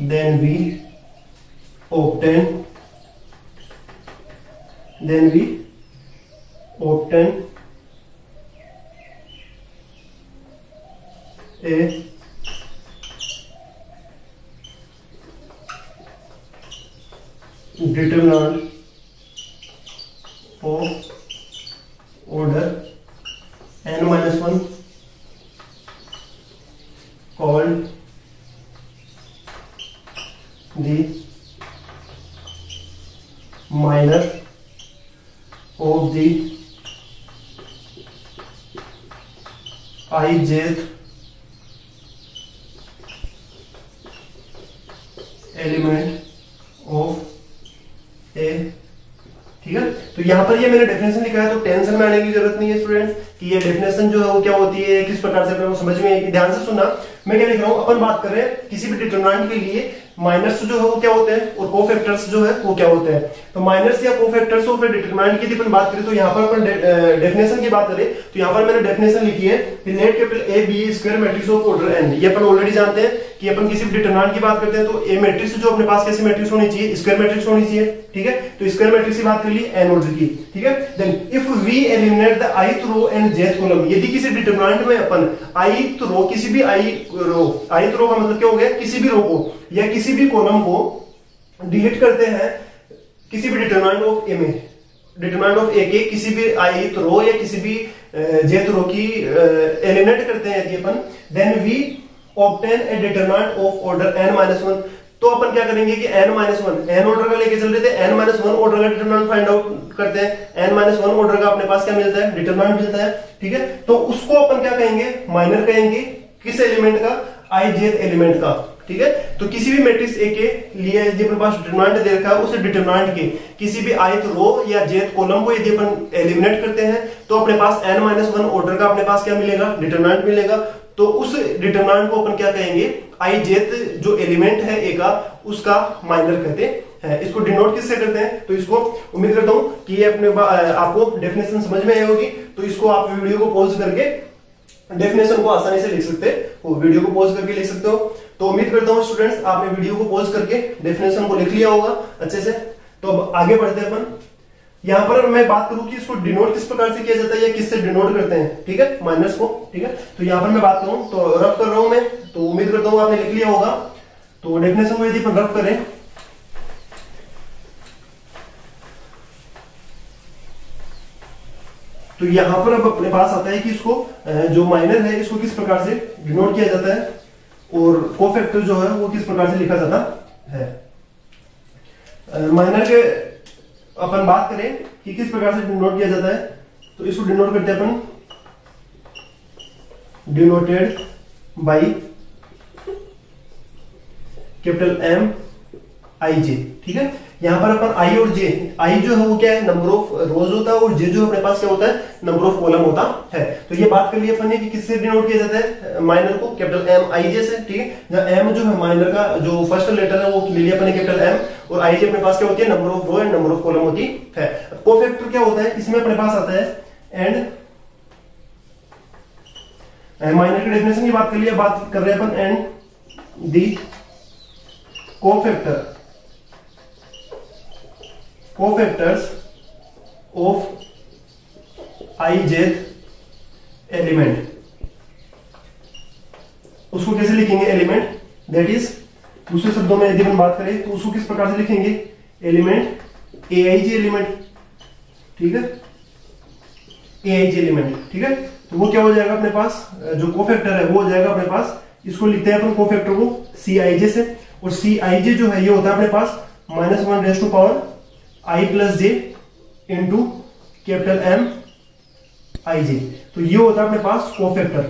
then we obtain a determinant of order n-1 called the minor of the ijth element of A. ठीक है, तो यहां पर ये मैंने definition लिखा है, तो टेंशन में आने की जरूरत नहीं है स्टूडेंट्स कि ये डेफिनेशन जो है वो क्या होती है, किस प्रकार से अपने समझ में आएगी। ध्यान से सुनना, मैं क्या लिख रहा हूं, अपन बात कर रहे हैं किसी भी डिटरमिनेंट के लिए माइनर्स जो है वो क्या होते हैं और कोफैक्टर्स जो है वो क्या होते हैं। तो माइनर्स या कोफैक्टर्स ऑफ डिटरमिनेंट की यदि अपन बात करें तो यहाँ पर अपन डेफिनेशन की बात करें तो यहाँ पर मैंने डेफिनेशन लिखी है, let capital A be square matrix of order N. ये अपन ऑलरेडी जानते हैं कि अपन किसी भी डिटरमिनेंट की बात करते हैं तो ए मैट्रिक्स जो अपने पास कैसी मैट्रिक्स होनी चाहिए, स्क्वायर मैट्रिक्स होनी चाहिए। ठीक है, तो स्क्वायर मैट्रिक्स की बात कर ली एन ऑर्डर की। ठीक है, then if we eliminate the ith row and jth column, यदि किसी डिटरमिनेंट में अपन ith रो, किसी भी ith रो का मतलब क्या हो गया, किसी भी रो को या किसी भी कॉलम को डिलीट करते हैं किसी भी डिटरमिनेंट ऑफ ए में, डिटरमिनेंट ऑफ ए के किसी भी ith रो या किसी भी jth रो की एलिमिनेट करते हैं यदि अपन, then we obtain a determinant of order n-1। तो अपन क्या करेंगे कि n-1 n ऑर्डर का लेके चल रहे थे, n-1 ऑर्डर का डिटरमिनेंट फाइंड आउट करते हैं। n-1 ऑर्डर का अपने पास क्या मिलता है, डिटरमिनेंट मिलता है। ठीक है, तो उसको अपन क्या कहेंगे, माइनर कहेंगे, किस एलिमेंट का, ijth एलिमेंट का। ठीक है, तो किसी भी मैट्रिक्स ए के लिए यदि अपने पास डिटरमिनेंट दे रखा है, उस डिटरमिनेंट के किसी भी ith रो या jth कॉलम को यदि अपन एलिमिनेट करते हैं तो अपने पास n-1 ऑर्डर का अपने पास क्या मिलेगा, डिटरमिनेंट मिलेगा। तो उस डिटरमिनेंट को अपन क्या कहेंगे, ijth जो एलिमेंट है ए का उसका माइनर कहते हैं। इसको डिनोट किससे करते हैं, तो इसको उम्मीद करता हूं कि ये अपने आपको डेफिनेशन समझ में आई होगी। तो इसको आप वीडियो को पॉज करके डेफिनेशन को आसानी से लिख सकते हो, वीडियो को पॉज करके लिख सकते हो। तो उम्मीद करता हूं स्टूडेंट्स आपने वीडियो को पॉज करके डेफिनेशन को लिख लिया होगा अच्छे से। तो अब आगे बढ़ते हैं अपन। यहां पर मैं बात करूं कि इसको डिनोट किस प्रकार से किया जाता है या किससे डिनोट करते हैं। ठीक है, माइनस को। ठीक है, तो यहां पर मैं बात करूं तो रफ कर रहा हूं मैं, तो उम्मीद करता हूं आपने लिख लिया होगा। तो डेफिनेशन को यदि अपन रफ करें तो यहां पर अब अपने पास आता है कि इसको जो माइनर है इसको किस प्रकार से डिनोट किया जाता है और कोफैक्टर जो है वो किस प्रकार से लिखा जाता है। माइनर के अपन बात करें कि किस प्रकार से डिनोट किया जाता है, तो इसको डिनोट करते हैं अपन denoted by capital M I J। ठीक है, यहां पर अपन I और J, I जो है वो क्या है, नंबर ऑफ रोज होता है और J जो अपने पास क्या होता है, नंबर ऑफ कॉलम होता है। तो ये बात कर ली अपन ने कि किससे डिनोट किया जाता है माइनर को, कैपिटल M I J से। ठीक है, जहां M जो है माइनर का जो फर्स्ट लेटर है वो ले लिया अपन ने कैपिटल M, और I J अपने पास क्या होती है, number of row and number of column होती है। कोफैक्टर क्या होता है, इसमें अपने पास आता है एंड माइनर की डेफिनेशन की बात कर लिया, बात कर रहे हैं अपन and the cofactors of ijth element. उसको कैसे लिखेंगे, एलिमेंट, दैट इज दूसरे शब्दों में यदि हम बात करें तो उसको किस प्रकार से लिखेंगे, एलिमेंट aij एलिमेंट। ठीक है, aij एलिमेंट। ठीक है, तो वो क्या हो जाएगा अपने पास, जो कोफैक्टर है वो हो जाएगा अपने पास, इसको लिखते हैं अपन कोफैक्टर को Cij से, और Cij जो है ये होता है अपने पास -1 I plus J into capital M I J। तो ये होता है अपने पास कोफैक्टर।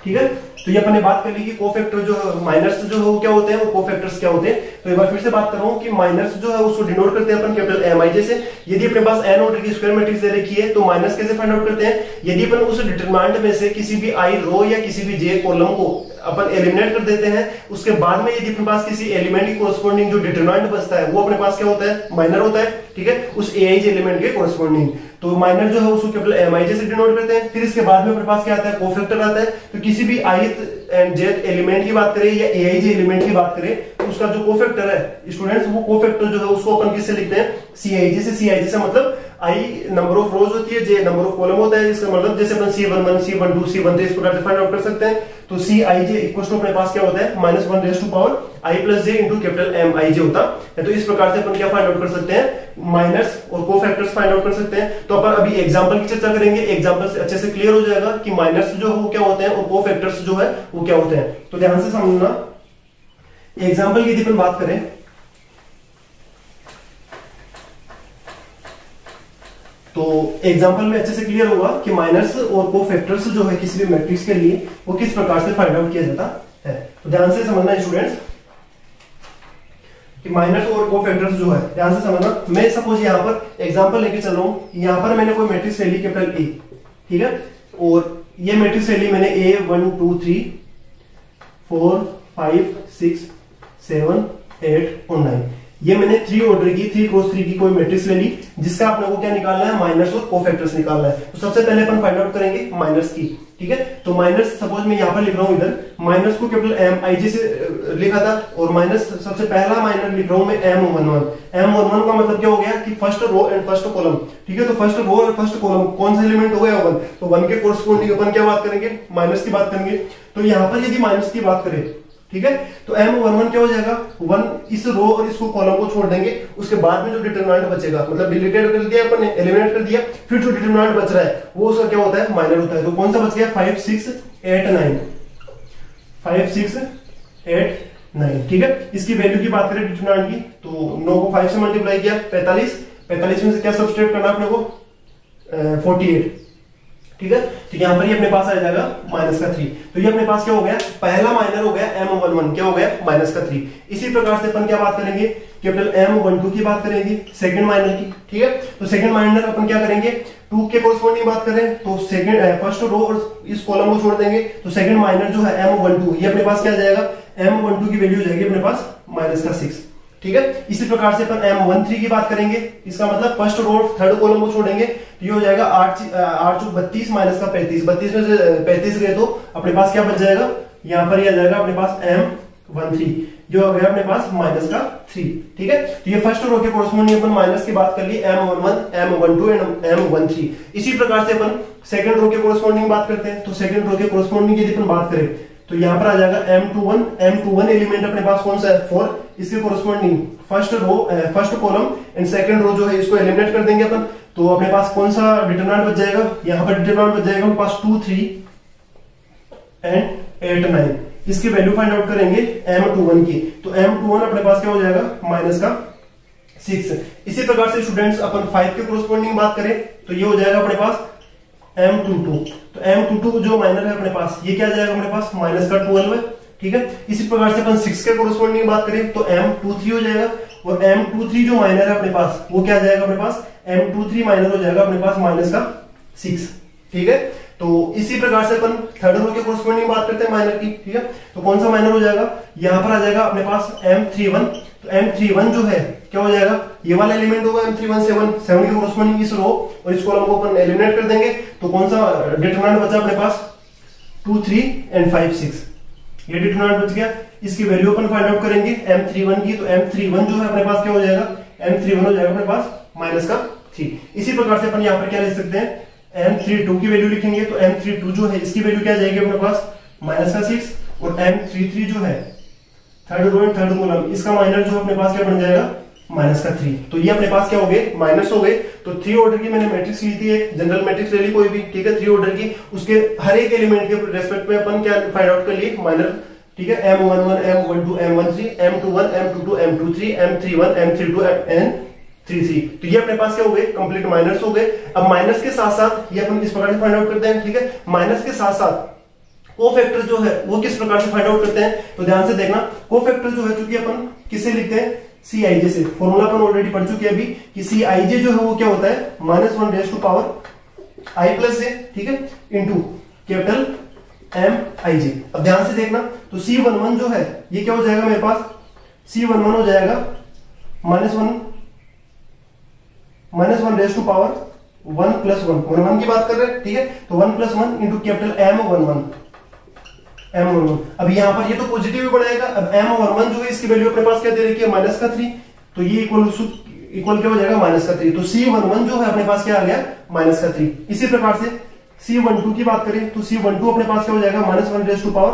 ठीक है, तो ये अपन ने बात कर ली कि कोफैक्टर जो माइनर्स जो है वो क्या होते हैं और कोफैक्टर्स क्या होते हैं। तो एक बार फिर से बात कर रहा हूं कि माइनर्स जो है उसको डिनोट करते हैं अपन कैपिटल एम आई जैसे। यदि अपने पास एन ऑर्डर की स्क्वायर मैट्रिक्स दे रखी है तो माइनस कैसे फाइंड आउट करते हैं, यदि अपन उस डिटरमिनेंट में से किसी भी आई रो या किसी भी जे कॉलम को अपन एलिमिनेट कर देते हैं, उसके बाद में यदि अपने पास किसी एलिमेंट की कोरस्पॉन्डिंग जो डिटरमिनेंट बचता है वो अपने पास क्या होता है, माइनर होता है, ठीक है, उस एआईजे एलिमेंट के कोरस्पॉन्डिंग। तो माइनर जो है उसको कैपिटल एमआईजे से डिनोट करते हैं। फिर इसके बाद में अपने पास क्या आता है, कोफैक्टर आता है। तो किसी भी ith एंड jth एलिमेंट की बात करें या एआईजे एलिमेंट की बात करें तो उसका जो कोफैक्टर है स्टूडेंट्स, वो कोफैक्टर जो है उसको अपन किससे लिखते हैं, सीआईजे से। सीआईजे से मतलब आई नंबर ऑफ रोज होती है, जे नंबर ऑफ कॉलम होता है, इसका मतलब जैसे अपन C11 C12 C13 इस प्रकार से फाइंड आउट कर सकते हैं। तो CIJ इक्वल टू अपने पास क्या होता है, -1 raise to power I plus J into capital MIJ होता है। तो इस प्रकार से अपन क्या फाइंड आउट कर सकते हैं, माइनर्स और कोफैक्टर्स फाइंड आउट कर सकते हैं। तो अपन अभी एग्जांपल की चर्चा करेंगे, एग्जांपल से अच्छे से क्लियर हो जाएगा कि माइनर्स जो है वो क्या होते हैं और कोफैक्टर्स जो है वो क्या होते हैं। तो ध्यान से समझना। एग्जांपल की यदि अपन बात करें तो एग्जांपल में अच्छे से क्लियर होगा कि माइनर्स और कोफैक्टर्स जो है किसी भी मैट्रिक्स के लिए वो किस प्रकार से फाइंड आउट किया जाता है। तो ध्यान से समझना स्टूडेंट्स कि माइनर्स और कोफैक्टर्स जो है, ध्यान से समझना। मैं सपोज यहां पर एग्जांपल लेके चल रहा हूं, यहां पर मैंने कोई मैट्रिक्स ले ली कैपिटल ए, ठीक है, और ये मैट्रिक्स ले ली मैंने A 1 2 3 4 5 6 7 8 और 9। ये मैंने 3 ऑर्डर की 3 क्रॉस 3 की कोई मैट्रिक्स ले ली जिसका अपने को क्या निकालना है, माइनर्स और कोफैक्टर्स निकालना है। तो सबसे पहले अपन फाइंड आउट करेंगे माइनर्स की, ठीक है। तो माइनस सपोज मैं यहां पर लिख रहा हूं, इधर माइनस को कैपिटल MIJ से लिखा था और माइनस सबसे पहला माइनर लिख रहा हूं मैं M11। M11 का मतलब क्या हो गया कि first row and first column, ठीक है। तो फर्स्ट रो और फर्स्ट कॉलम कौन सा एलिमेंट हो गया, 1। तो 1 के कोरस्पॉन्डिंग अपन क्या बात करेंगे, माइनस की बात करेंगे। तो यहां पर यदि माइनस की बात करें, ठीक है, तो M11 क्या हो जाएगा, 1 इस रो और इसको कॉलम को छोड़ देंगे, उसके बाद में जो डिटरमिनेंट बचेगा, मतलब डिलीटेड कर दिया अपन ने, एलिमिनेट कर दिया, फिर जो डिटरमिनेंट बच रहा है वो उसका क्या होता है, माइनर होता है। तो कौन सा बच गया, 5 6 8 9, 5 6 8 9, ठीक है। इसकी वैल्यू की बात करें डिटरमिनेंट की, तो 9 को 5 से मल्टीप्लाई किया 45 में से क्या सब्सट्रैक्ट करना अपने को, 48, ठीक है। तो यहां पर ये अपने पास आ जाएगा -3। तो ये अपने पास क्या हो गया, पहला माइनर हो गया M11, क्या हो गया, -3। इसी प्रकार से अपन क्या बात करेंगे, कैपिटल M12 की बात करेंगे सेकंड माइनर की, ठीक है। तो सेकंड माइनर अपन क्या करेंगे, 2 के कोरस्पॉन्डिंग बात करें तो सेकंड फर्स्ट रो और इस कॉलम को छोड़ देंगे, तो सेकंड माइनर जो है M12 ये अपने पास क्या आ जाएगा, M12 की वैल्यू हो जाएगी अपने पास -6, ठीक है। इसी प्रकार से अपन M13 की बात करेंगे, इसका मतलब फर्स्ट रो और थर्ड कॉलम को छोड़ेंगे तो ये हो जाएगा 8 चौक 32 माइनस का 35, 32 में से 35 गए तो अपने पास क्या बच जाएगा, यहां पर ये आ जाएगा अपने पास M13 जो हो गया अपने पास -3, ठीक है। तो ये फर्स्ट रो के कोरस्पॉन्डिंग अपन माइनस की बात कर ली, M11 M12 एंड M13। इसी प्रकार से अपन सेकंड रो के कोरस्पॉन्डिंग बात करते हैं। तो सेकंड रो के कोरस्पॉन्डिंग यदि अपन बात करें तो यहां पर आ जाएगा M21 एलिमेंट अपने पास कौन सा है, 4, इसके corresponding first row first column and second row जो है इसको एलिमिनेट कर देंगे अपन। तो अपने पास कौन सा डिटरमिनेंट बच जाएगा, यहां पर डिटरमिनेंट बच जाएगा अपने पास 2 3 एंड 8 9। इसकी वैल्यू फाइंड आउट करेंगे M21 की, तो M21 अपने पास क्या हो जाएगा, -6। इसी प्रकार से स्टूडेंट्स अपन 5 के कोरस्पॉन्डिंग बात करें तो ये हो जाएगा अपने पास M22। तो M22 जो माइनर है अपने पास ये क्या जाएगा अपने पास, -12 है, ठीक है। इसी प्रकार से अपन 6 के कोरस्पॉन्डिंग बात करें तो M23 हो जाएगा, और M23 जो माइनर है अपने पास वो क्या जाएगा अपने पास, M23 माइनर हो जाएगा अपने पास -6, ठीक है। तो इसी प्रकार से अपन थर्ड रो के कोरस्पॉन्डिंग बात करते हैं माइनर की, ठीक है। तो कौन सा माइनर हो जाएगा, यहां पर आ जाएगा अपने पास M31। तो M31 जो है क्या हो जाएगा, ये वाला एलिमेंट होगा M31 7 के कोरस्पॉन्डिंग इस रो और इस कॉलम को अपन एलिमिनेट कर देंगे। तो कौन सा डिटरमिनेंट बचा अपने पास, 2 3 एंड 5 6, ये डिटरमिनेंट बच गया। इसकी वैल्यू अपन फाइंड आउट करेंगे M31 की, तो M31 जो है अपने पास क्या हो जाएगा, M31 हो जाएगा अपने पास -3। इसी प्रकार से अपन यहाँ पर क्या लिख सकते हैं, M32 की वैल्यू लिखेंगे तो M32 जो है इसकी वैल्यू क्या जाएगी अपने पास -6, और M33 जो है third row and third column इसका माइनर जो अपने पास क्या बन जाएगा, -3। तो ये अपने पास क्या हो गए, माइनस हो गए। तो 3 ऑर्डर की मैंने मैट्रिक्स ली थी, एक जनरल मैट्रिक्स ले ली कोई भी, ठीक है, 3 ऑर्डर की, उसके हर एक एलिमेंट के रेस्पेक्ट में अपन क्या फाइंड आउट कर लिए, माइनर, ठीक है। M11 M12 M13 M21 M22 M23 M31 M32 M33। तो ये अपने पास क्या हो गए, कंप्लीट माइनस हो गए। अब माइनस के साथ साथ ये अपन इस प्रकार से फाइंड आउट करते हैं, ठीक है। माइनस के साथ साथ कोफैक्टर जो है वो किस प्रकार से फाइंड आउट करते हैं, तो ध्यान से देखना। कोफैक्टर जो है चूंकि अपन किससे लिखते हैं, Cij से। फॉर्मूला अपन ऑलरेडी पढ़ चुके हैं अभी कि Cij जो है वो क्या होता है, -1 raise to power i plus j, ठीक है, इंटू कैपिटल Mij। अब ध्यान से देखना, तो C11 जो है ये क्या हो जाएगा मेरे पास, C11 हो जाएगा -1 रेज़ टू पावर 1 प्लस 1, 1 की बात कर रहे हैं, ठीक है, तो 1 प्लस 1 इंटू कैपिटल M11। अब यहां पर ये तो पॉजिटिव ही बढ़ाएगा। अब M11 जो है इसकी वैल्यू अपने पास क्या दे रखी है, -3, तो ये इक्वल क्या हो जाएगा, -3। तो C11 जो है अपने पास क्या आ गया, -3। इसी प्रकार से C12 की बात करें तो C12 अपने पास क्या हो जाएगा, -1 रेज़ टू पावर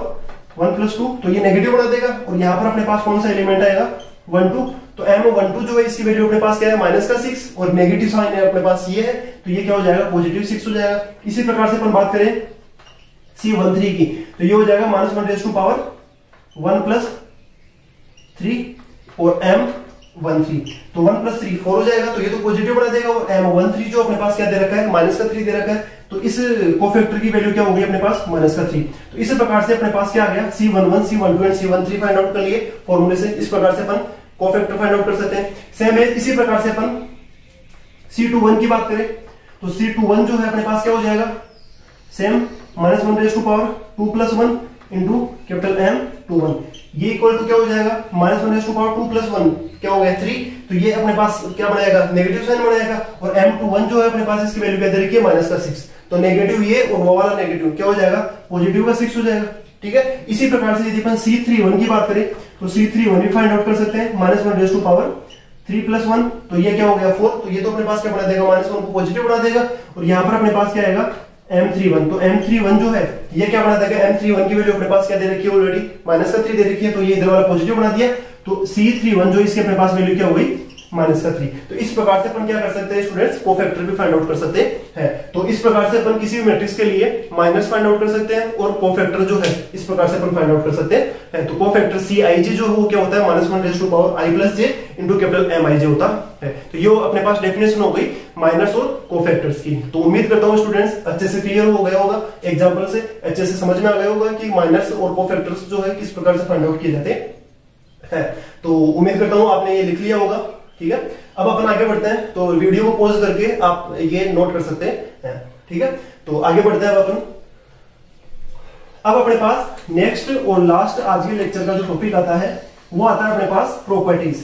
1 प्लस 2, तो ये नेगेटिव बढ़ा देगा और यहां पर अपने पास कौन सा एलिमेंट आएगा, 12। तो M12 जो है इसकी वैल्यू अपने पास क्या है, -6 और नेगेटिव साइन है अपने पास ये है, तो ये क्या हो जाएगा, +6 हो जाएगा। इसी प्रकार से अपन बात करें C13 की, तो ये हो जाएगा -1 रेज़ टू पावर 1 प्लस 3 और M13, तो 1 प्लस 3 4 हो जाएगा, तो ये तो पॉजिटिव बढ़ा देगा। और M13 जो अपने पास क्या दे रखा है, -3 दे रखा है, तो इस कोफैक्टर की वैल्यू क्या होगी अपने पास, -3। तो इस प्रकार से अपने पास क्या आ गया, C11, C12 and C13 find out कर लिए फॉर्मूले से। इस प्रकार से अपन कोफैक्टर फाइंड आउट कर सकते हैं। सेम है इसी प्रकार से अपन C21 की बात करें तो C21 जो है अपने पास क्या हो जाएगा, same -1 raise to power 2 plus 1 into capital M21, ये इक्वल टू क्या हो जाएगा, -1 रेज़ टू पावर 2 प्लस 1 क्या हो गया 3, तो ये अपने पास क्या बनाएगा, नेगेटिव साइन बनाएगा। और M21 जो है अपने पास इसकी वैल्यू क्या दे रखी है, -6, तो नेगेटिव ये और वो वाला नेगेटिव क्या हो जाएगा, पॉजिटिव का 6 हो जाएगा, ठीक है। इसी प्रकार से यदि अपन C31 की बात करें तो C31 भी फाइंड आउट कर सकते हैं, -1 रेज़ टू पावर 3 प्लस 1, तो ये क्या हो गया 4, तो ये तो अपने पास क्या बना देगा, -1 को पॉजिटिव बना देगा। और यहाँ पर अपने पास क्या आएगा, M31, तो M31 जो है ये क्या बना देगा, M31 की वैल्यू अपने पास क्या दे रखी है, ऑलरेडी -3 दे रखी है, तो ये इधर वाला पॉजिटिव बना दिया, तो C31 जो इसके अपने पास वैल्यू क्या हो गई, -3। तो इस प्रकार से अपन क्या कर सकते हैं स्टूडेंट्स, कोफैक्टर भी फाइंड आउट कर सकते हैं। तो इस प्रकार से अपन किसी भी मैट्रिक्स के लिए माइनस फाइंड आउट कर सकते हैं और कोफैक्टर जो है इस प्रकार से अपन फाइंड आउट कर सकते हैं। तो कोफैक्टर Cij जो है वो क्या होता है, -1 raise to power i plus j into capital Mij होता है। तो ये अपने पास डेफिनेशन हो गई माइनस और कोफैक्टर्स की। तो उम्मीद करता हूँ स्टूडेंट्स अच्छे से क्लियर हो गया होगा, एग्जाम्पल से अच्छे से समझ में आ गया होगा कि माइनस और कोफैक्टर्स जो है किस प्रकार से फाइंड आउट किए जाते हैं। तो उम्मीद करता हूँ आपने ये लिख लिया होगा, ठीक है। अब अपन आगे बढ़ते हैं, तो वीडियो को पॉज करके आप ये नोट कर सकते हैं, ठीक है। तो आगे बढ़ते हैं अपन। अब अपने पास नेक्स्ट और लास्ट आज के लेक्चर का जो टॉपिक आता है वो आता है अपने पास प्रॉपर्टीज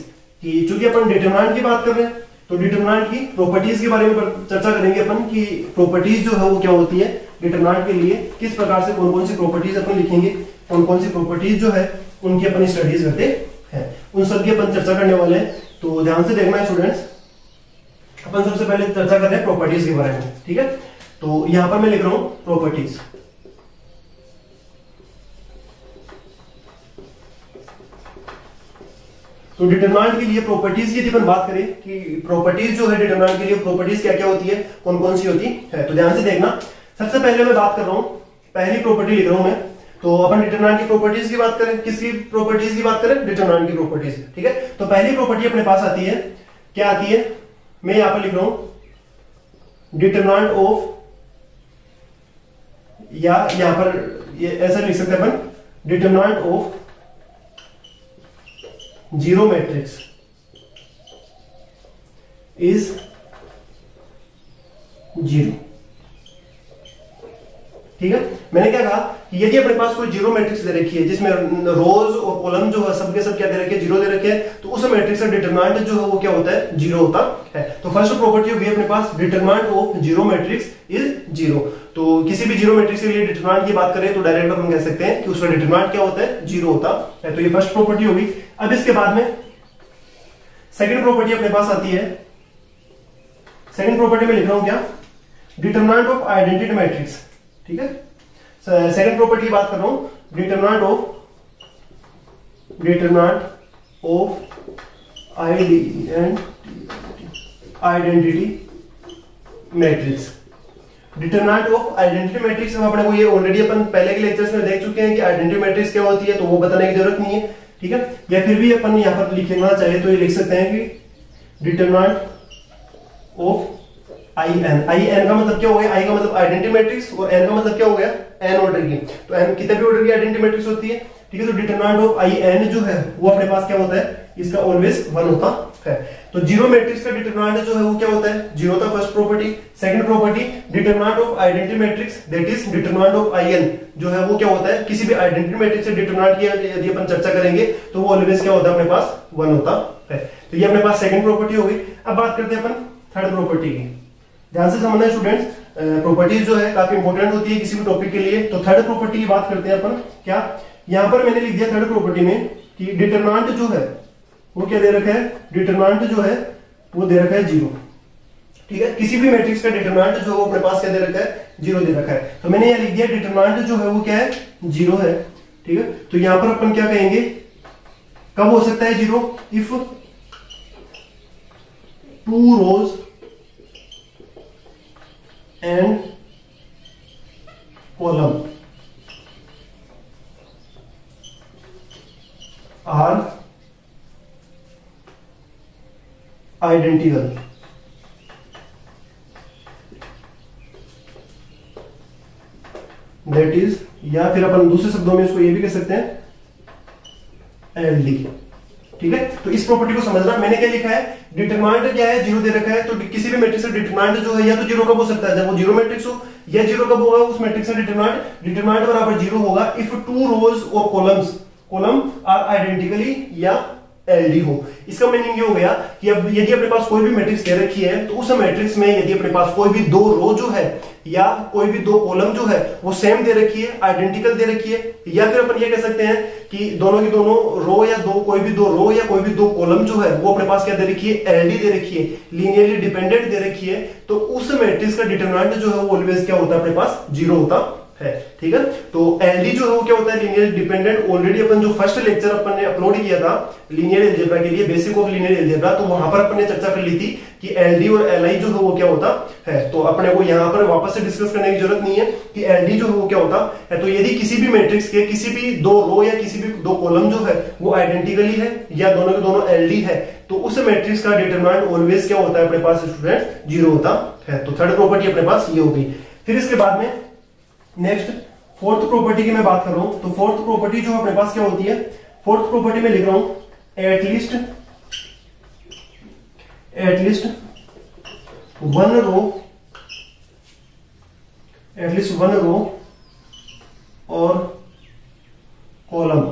की। चूंकि अपन डिटरमिनेंट की बात कर रहे हैं तो डिटरमिनेंट की प्रॉपर्टीज के बारे में चर्चा करेंगे अपन कि प्रॉपर्टीज जो है वो क्या होती है डिटरमिनेंट के लिए, किस प्रकार से कौन कौन सी प्रॉपर्टीज अपन लिखेंगे, कौन कौन सी प्रॉपर्टीज जो है उनकी अपन स्टडीज करते हैं, उन सब की अपन चर्चा करने वाले हैं। तो ध्यान से देखना है स्टूडेंट्स। अपन सबसे पहले चर्चा कर रहे हैं प्रॉपर्टीज के बारे में, ठीक है। तो यहां पर मैं लिख रहा हूं प्रॉपर्टीज। तो डिटरमिनेंट के लिए प्रॉपर्टीज की यदि अपन बात करें कि प्रॉपर्टीज जो है डिटरमिनेंट के लिए प्रॉपर्टीज क्या क्या होती है, कौन कौन सी होती है, तो ध्यान से देखना। सबसे पहले मैं बात कर रहा हूं, पहली प्रॉपर्टी लिख रहा हूं मैं। तो अपन डिटरमिनेंट की प्रॉपर्टीज की बात करें, किसकी प्रॉपर्टीज की बात करें, डिटरमिनेंट की प्रॉपर्टीज, ठीक है। तो पहली प्रॉपर्टी अपने पास आती है, क्या आती है, मैं यहां पर लिख रहा हूं डिटरमिनेंट ऑफ, या यहां पर ये ऐसा लिख सकते हैं अपन, determinant of zero matrix is 0, ठीक है। मैंने क्या कहा कि यदि अपने पास कोई जीरो मैट्रिक्स दे रखी है जिसमें रोज और कॉलम जो है सबके सब क्या दे रखे हैं, जीरो दे रखे हैं, तो उस मैट्रिक्स का डिटरमिनेंट जो है वो क्या होता है, 0 होता है। तो फर्स्ट प्रॉपर्टी होगी अपने पास determinant of zero matrix is 0। तो किसी भी जीरो मैट्रिक्स के लिए डिटरमिनेंट की बात करें तो डायरेक्ट अपन कह सकते हैं कि उसका डिटरमिनेंट क्या होता है, 0 होता है। तो ये फर्स्ट प्रॉपर्टी होगी। अब इसके बाद में सेकंड प्रॉपर्टी अपने पास आती है। सेकंड प्रॉपर्टी में लिख रहा हूं क्या, डिटरमिनेंट ऑफ आइडेंटिटी मैट्रिक्स, ठीक है। सेकंड प्रॉपर्टी की बात कर रहा हूं, determinant of identity matrix. Determinant of identity matrix हम अपने को ये ऑलरेडी अपन पहले के लेक्चर्स में देख चुके हैं कि आइडेंटिटी मैट्रिक्स क्या होती है, तो वो बताने की जरूरत नहीं है, ठीक है। या फिर भी अपन यहां पर लिखना चाहिए तो ये लिख सकते हैं कि डिटरमिनेंट ऑफ IN का मतलब क्या हो गया, I का मतलब आइडेंटिटी मैट्रिक्स और N का मतलब क्या हो गया, n ऑर्डर की, तो n कितने भी ऑर्डर की आइडेंटिटी मैट्रिक्स होती है, ठीक है। तो डिटरमिनेंट ऑफ आई एन जो है वो अपने पास क्या होता है, इसका ऑलवेज 1 होता है। तो जीरो मैट्रिक्स का डिटरमिनेंट जो है वो क्या होता है, जीरो था first property. Second property, determinant of identity matrix that is determinant of I N जो है वो क्या होता है, किसी भी आइडेंटिटी मैट्रिक्स से डिटरमिनेंट की यदि अपन चर्चा करेंगे तो वो ऑलवेज क्या होता है, अपने पास 1 होता है। तो ये अपने पास सेकंड प्रॉपर्टी हो गई। अब बात करते हैं अपन थर्ड प्रॉपर्टी की। ध्यान से समझना स्टूडेंट्स, प्रॉपर्टीज जो है काफी इंपॉर्टेंट होती है किसी भी टॉपिक के लिए। तो थर्ड प्रॉपर्टी की बात करते हैं अपन। क्या यहां पर मैंने लिख दिया थर्ड प्रॉपर्टी में कि डिटरमिनेंट जो है वो क्या दे रखा है, डिटरमिनेंट जो है वो दे रखा है 0, ठीक है। किसी भी मैट्रिक्स का डिटरमिनेंट जो है वो अपने पास क्या दे रखा है, 0 दे रखा है। तो मैंने यहां लिख दिया डिटरमिनेंट जो है वो क्या है, 0 है, ठीक है। तो यहां पर अपन क्या कहेंगे, कब हो सकता है 0, if 2 rows and column are identical। That is, या फिर अपन दूसरे शब्दों में इसको ये भी कह सकते हैं एलडी, ठीक है। तो इस प्रॉपर्टी को समझना, मैंने क्या लिखा है, डिटरमिनेंट क्या है, 0 दे रखा है। तो किसी भी मैट्रिक्स का डिटरमिनेंट जो है या तो 0 कब हो सकता है, जब वो 0 मैट्रिक्स हो, या 0 कब होगा उस मैट्रिक्स का डिटरमिनेंट बराबर 0 होगा इफ 2 rows और कॉलम आर आइडेंटिकली या एलडी हो। इसका मीनिंग ये हो गया कि अब यदि अपने पास कोई भी मैट्रिक्स दे रखी है तो उस मैट्रिक्स में यदि अपने पास कोई भी 2 रो जो है या कोई भी 2 कॉलम जो है वो सेम दे रखी है, आइडेंटिकल दे रखी है, या फिर अपन ये कह सकते हैं कि दोनों की दोनों रो या कोई भी 2 रो या कोई भी 2 कॉलम जो है वो अपने पास क्या दे रखी है, एलडी दे रखी है, लीनियरली डिपेंडेंट दे रखी है, तो उस मैट्रिक्स का डिटरमिनेंट जो है वो ऑलवेज क्या होता है, अपने पास 0 होता है, ठीक है। तो एलडी जो है वो क्या होता है, लीनियर डिपेंडेंट। ऑलरेडी अपन जो फर्स्ट लेक्चर अपन ने अपलोड किया था लीनियर अलजेब्रा के लिए, बेसिक ऑफ लीनियर अलजेब्रा, तो वहां पर अपन ने चर्चा कर ली थी कि एलडी और एलआई जो है वो क्या होता है। तो अपने को यहां पर वापस से डिस्कस करने की जरूरत नहीं है कि एलडी जो है वो क्या होता है। तो यदि किसी भी मैट्रिक्स के किसी भी 2 रो या किसी भी 2 कॉलम जो है वो आइडेंटिकली है या दोनों के दोनों एलडी है, तो उस मैट्रिक्स का डिटरमिनेंट ऑलवेज क्या होता है, अपने पास स्टूडेंट 0 होता है। तो थर्ड प्रॉपर्टी अपने पास ये हो गई। फिर इसके बाद में नेक्स्ट फोर्थ प्रॉपर्टी की मैं बात कर रहा हूं। तो फोर्थ प्रॉपर्टी जो अपने पास क्या होती है, फोर्थ प्रॉपर्टी में लिख रहा हूं एटलीस्ट 1 रो और column,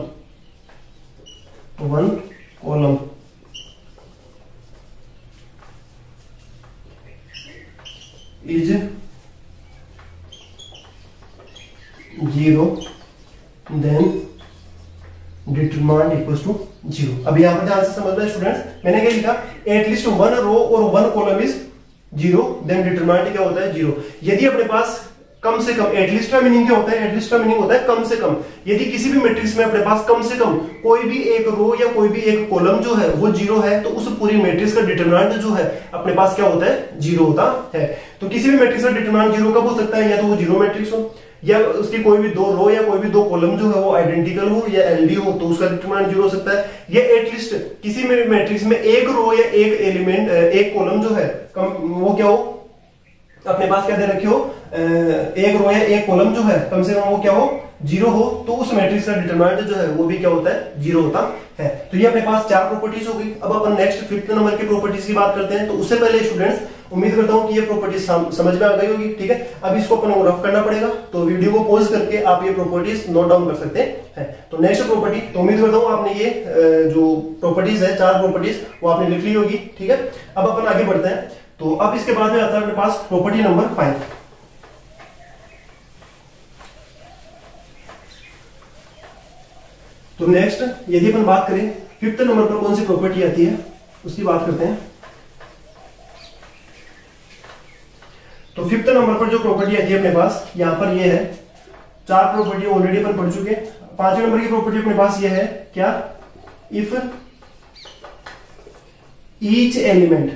1 column is 0 then determinant equals to 0। अब यहां पर ध्यान से समझना स्टूडेंट्स, मैंने क्या लिखा, एटलीस्ट 1 रो और 1 कॉलम इज 0 देन डिटरमिनेंट क्या होता है, 0। यदि अपने पास कम से कम, एटलीस्ट का मीनिंग क्या होता है, एटलीस्ट का मीनिंग होता है कम से कम। यदि किसी भी मैट्रिक्स में अपने पास कम से कम कोई भी एक रो या कोई भी एक कॉलम जो है वो 0 है, तो उस पूरी मैट्रिक्स का डिटरमिनेंट जो है अपने पास क्या होता है, 0 होता है। तो किसी भी मैट्रिक्स का डिटरमिनेंट 0 कब हो सकता है, या तो वो 0 मैट्रिक्स हो, या उसकी कोई भी 2 रो या कोई भी 2 कॉलम जो है वो आइडेंटिकल हो या एलडी हो, तो उसका डिटरमिनेंट 0 हो सकता है। या एटलीस्ट किसी मैट्रिक्स में एक रो या एक एलिमेंट, एक कॉलम जो है वो क्या हो, अपने पास क्या दे रखे हो, एक रो या एक कॉलम जो है कम से कम वो क्या हो, 0 हो, तो उस मैट्रिक्स का डिटरमिनेंट जो है वो भी क्या होता है, 0 होता है। तो ये अपने पास 4 प्रॉपर्टीज हो गई। अब अपन नेक्स्ट 5th नंबर की प्रॉपर्टीज की बात करते हैं। तो उससे पहले स्टूडेंट्स उम्मीद करता हूं कि ये प्रॉपर्टीज समझ में आ गई होगी, ठीक है। अब इसको अपन को रफ करना पड़ेगा, तो वीडियो को पॉज करके आप ये प्रॉपर्टीज नोट डाउन कर सकते हैं। तो नेक्स्ट प्रॉपर्टी, तो उम्मीद करता हूं आपने ये जो प्रॉपर्टीज है 4 प्रॉपर्टीज वो आपने लिख ली होगी, ठीक है। अब अपन आगे बढ़ते हैं। तो अब इसके बाद में आता है अपने पास प्रॉपर्टी नंबर 5। तो नेक्स्ट यदि अपन बात करें 5th नंबर पर कौन सी प्रॉपर्टी आती है उसकी बात करते हैं। तो 5th नंबर पर जो प्रॉपर्टी आती है अपने पास, यहां पर ये है, 4 प्रॉपर्टी ऑलरेडी अपन पढ़ चुके। 5वें नंबर की प्रॉपर्टी अपने पास ये है क्या, if each element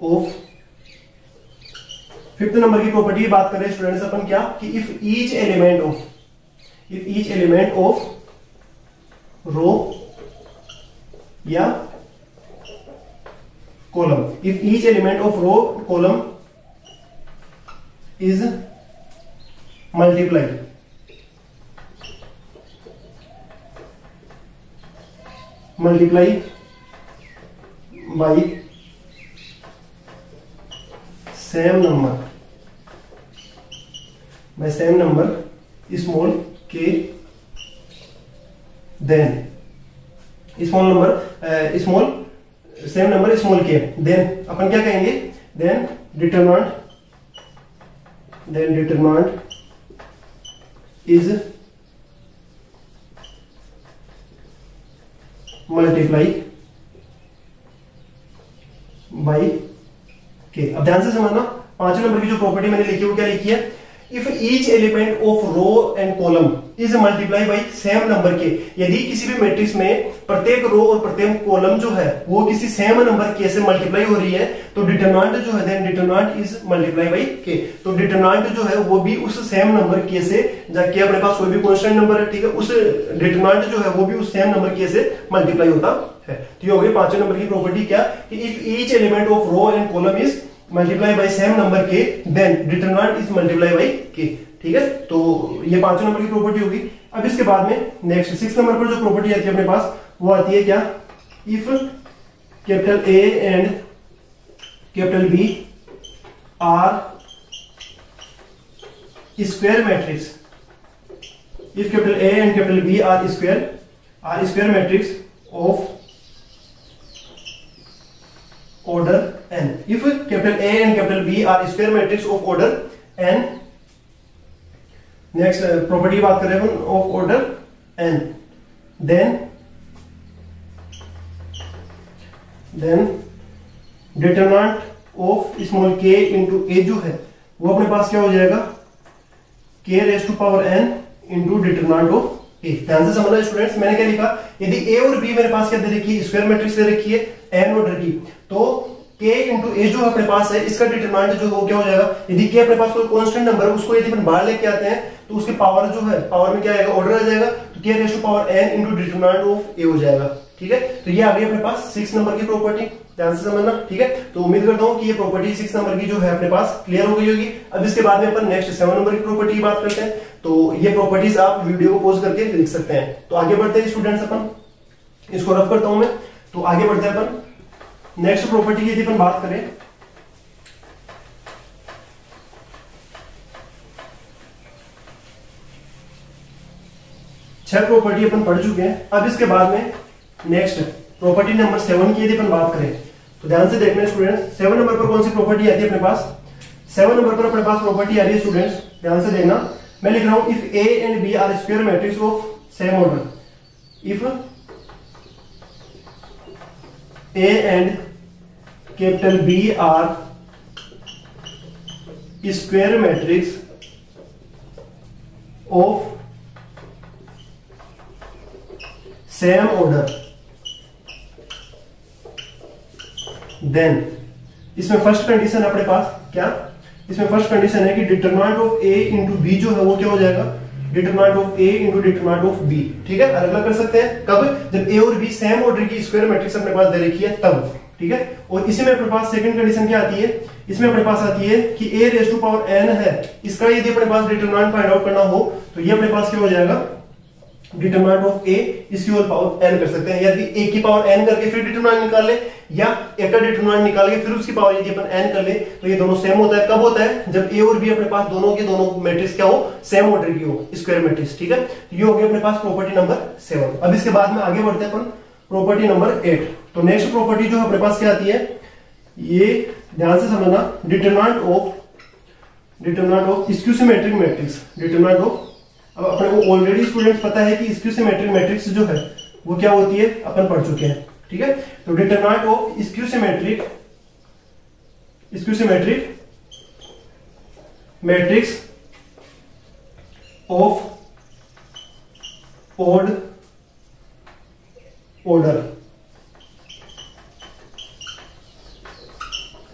of 5th number की प्रॉपर्टी की बात करें स्टूडेंट्स अपन क्या, कि इफ ईच एलिमेंट ऑफ रो या column. If each element of row column is multiplied by same number small k, then same number small k, then अपन क्या कहेंगे, then determinant is multiply by k. अब ध्यान से समझना, 5 number की जो property मैंने लिखी है वो क्या लिखी है, if each element of row and column is multiply by same number के, यदि किसी भी मैट्रिक्स में प्रत्येक रो और प्रत्येक कॉलम जो है वो किसी सेम नंबर के से मल्टीप्लाई हो रही है, तो डिटरमिनेंट जो है, then determinant is multiply by के, तो डिटरमिनेंट जो है वो भी उस सेम नंबर के से, जाके अपने पास कोई भी कांस्टेंट नंबर है, ठीक है, उस डिटरमिनेंट जो है वो भी उस सेम नंबर के से मल्टीप्लाई होता है। तो ये हो गई 5 नंबर की प्रॉपर्टी, क्या कि if each element of row and column is multiply by same number K, then determinant is multiply by K, ठीक है। तो ये 5 नंबर की प्रॉपर्टी होगी। अब इसके बाद में नेक्स्ट 6 नंबर पर जो प्रॉपर्टी आती है अपने पास, वो आती है क्या, if capital A and capital B are square matrix, if capital A and capital B are square matrix of order n, if capital A and capital B are square matrix of order n, next property बात करें हम of order n, then determinant of small k into a जो है वो अपने पास क्या हो जाएगा, k raised to power n into determinant of a। ध्यान से समझना स्टूडेंट्स, मैंने क्या लिखा, यदि a और b मेरे पास क्या दे रखी है, स्क्वायर मैट्रिक्स दे रखी है n ऑर्डर की, तो k इंटू ए जो अपने पास है इसका डिटरमिनेंट जो हो क्या हो जाएगा, यदि k अपने पास कोई कांस्टेंट नंबर है उसको यदि अपन बाहर लेके आते हैं तो उसकी पावर जो है, पावर में क्या आएगा, ऑर्डर आ जाएगा, तो k raise to power n into determinant of a हो जाएगा, ठीक है। तो ये आ गई अपने पास 6 नंबर की प्रॉपर्टी, ध्यान से समझना, ठीक है। तो उम्मीद करता हूं कि ये प्रॉपर्टी 6 नंबर की जो है अपने पास क्लियर हो गई होगी। अब इसके बाद में अपन नेक्स्ट 7 नंबर की प्रॉपर्टी की बात करते हैं। तो ये प्रॉपर्टीज आप वीडियो को पॉज करके लिख सकते हैं। तो आगे बढ़ते हैं स्टूडेंट्स, अपन इसको रफ करता हूं मैं, तो आगे बढ़ते हैं अपन नेक्स्ट प्रॉपर्टी की यदि अपन बात करें, छह प्रॉपर्टी अपन पढ़ चुके हैं। अब इसके बाद में नेक्स्ट प्रॉपर्टी नंबर 7 की यदि अपन बात करें, तो ध्यान से देखना स्टूडेंट्स, 7 नंबर पर कौन सी प्रॉपर्टी आती है अपने पास, 7 नंबर पर अपने पास प्रॉपर्टी आ रही है स्टूडेंट्स, ध्यान से देखना, मैं लिख रहा हूं if A and B are square matrix of same order, if A and capital B are square matrix of same order, then इसमें फर्स्ट कंडीशन अपने पास क्या, इसमें फर्स्ट कंडीशन है कि determinant of A into B जो है वो क्या हो जाएगा, determinant of A into determinant of B, ठीक है। अलग अलग कर सकते हैं कब, जब ए और बी सेम ऑर्डर की स्क्वायर मैट्रिक्स अपने पास दे रखी है तब, ठीक है। और इसी में अपने पास सेकंड कंडीशन क्या आती है, इसमें अपने पास आती है कि ए रेज़ टू पावर n है, इसका यदि अपने पास डिटरमिनेंट फाइंड आउट करना हो तो ये अपने पास क्या हो जाएगा, डिटरमिनेंट ऑफ ए इसकी होल पावर n कर सकते हैं, यदि a की पावर n करके फिर डिटरमिनेंट निकाल ले, या a का डिटरमिनेंट निकाल के फिर उसकी पावर यदि अपन n कर ले, तो ये दोनों सेम होता है। कब होता है, जब a और b अपने पास दोनों के दोनों मैट्रिक्स क्या हो, सेम ऑर्डर की हो, स्क्वायर मैट्रिक्स, ठीक है। ये हो गया अपने पास प्रॉपर्टी नंबर 7। अब इसके बाद में आगे बढ़ते हैं अपन प्रॉपर्टी नंबर 8। तो नेक्स्ट प्रॉपर्टी जो अपने पास क्या आती है, ये ध्यान से समझना, determinant of skew symmetric matrix, determinant of, अब अपने को ऑलरेडी स्टूडेंट्स पता है कि स्क्यू सिमेट्रिक मैट्रिक्स जो है वो क्या होती है, अपन पढ़ चुके हैं, ठीक है। तो determinant of skew symmetric matrix of odd order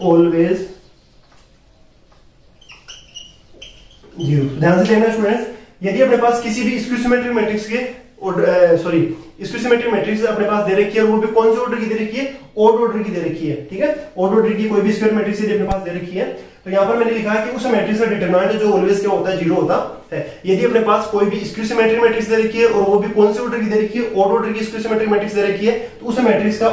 always 0। ध्यान से देखना स्टूडेंट्स, यदि अपने पास किसी भी स्क्यू सिमेट्रिक मैट्रिक्स के स्क्यू सिमेट्रिक मैट्रिक्स अपने पास दे रखी है और वो भी कौन से ऑर्डर की दे रखी है, ओड ऑर्डर की दे रखी है, ठीक है, ओड ऑर्डर की कोई भी स्क्वायर मैट्रिक्स यदि अपने पास दे रखी है, तो यहाँ पर मैंने लिखा है कि उस मैट्रिक्स का डिटरमिनेंट जो ऑलवेज क्या होता है, जीरो होता है। यदि अपने पास कोई भी स्क्यू सिमेट्रिक मैट्रिक्स दे रखी है और वो भी कौन से ऑर्डर की दे रखी है, ओड ऑर्डर की स्क्यू सिमेट्रिक मैट्रिक्स दे रखी है, तो उस मैट्रिक्स का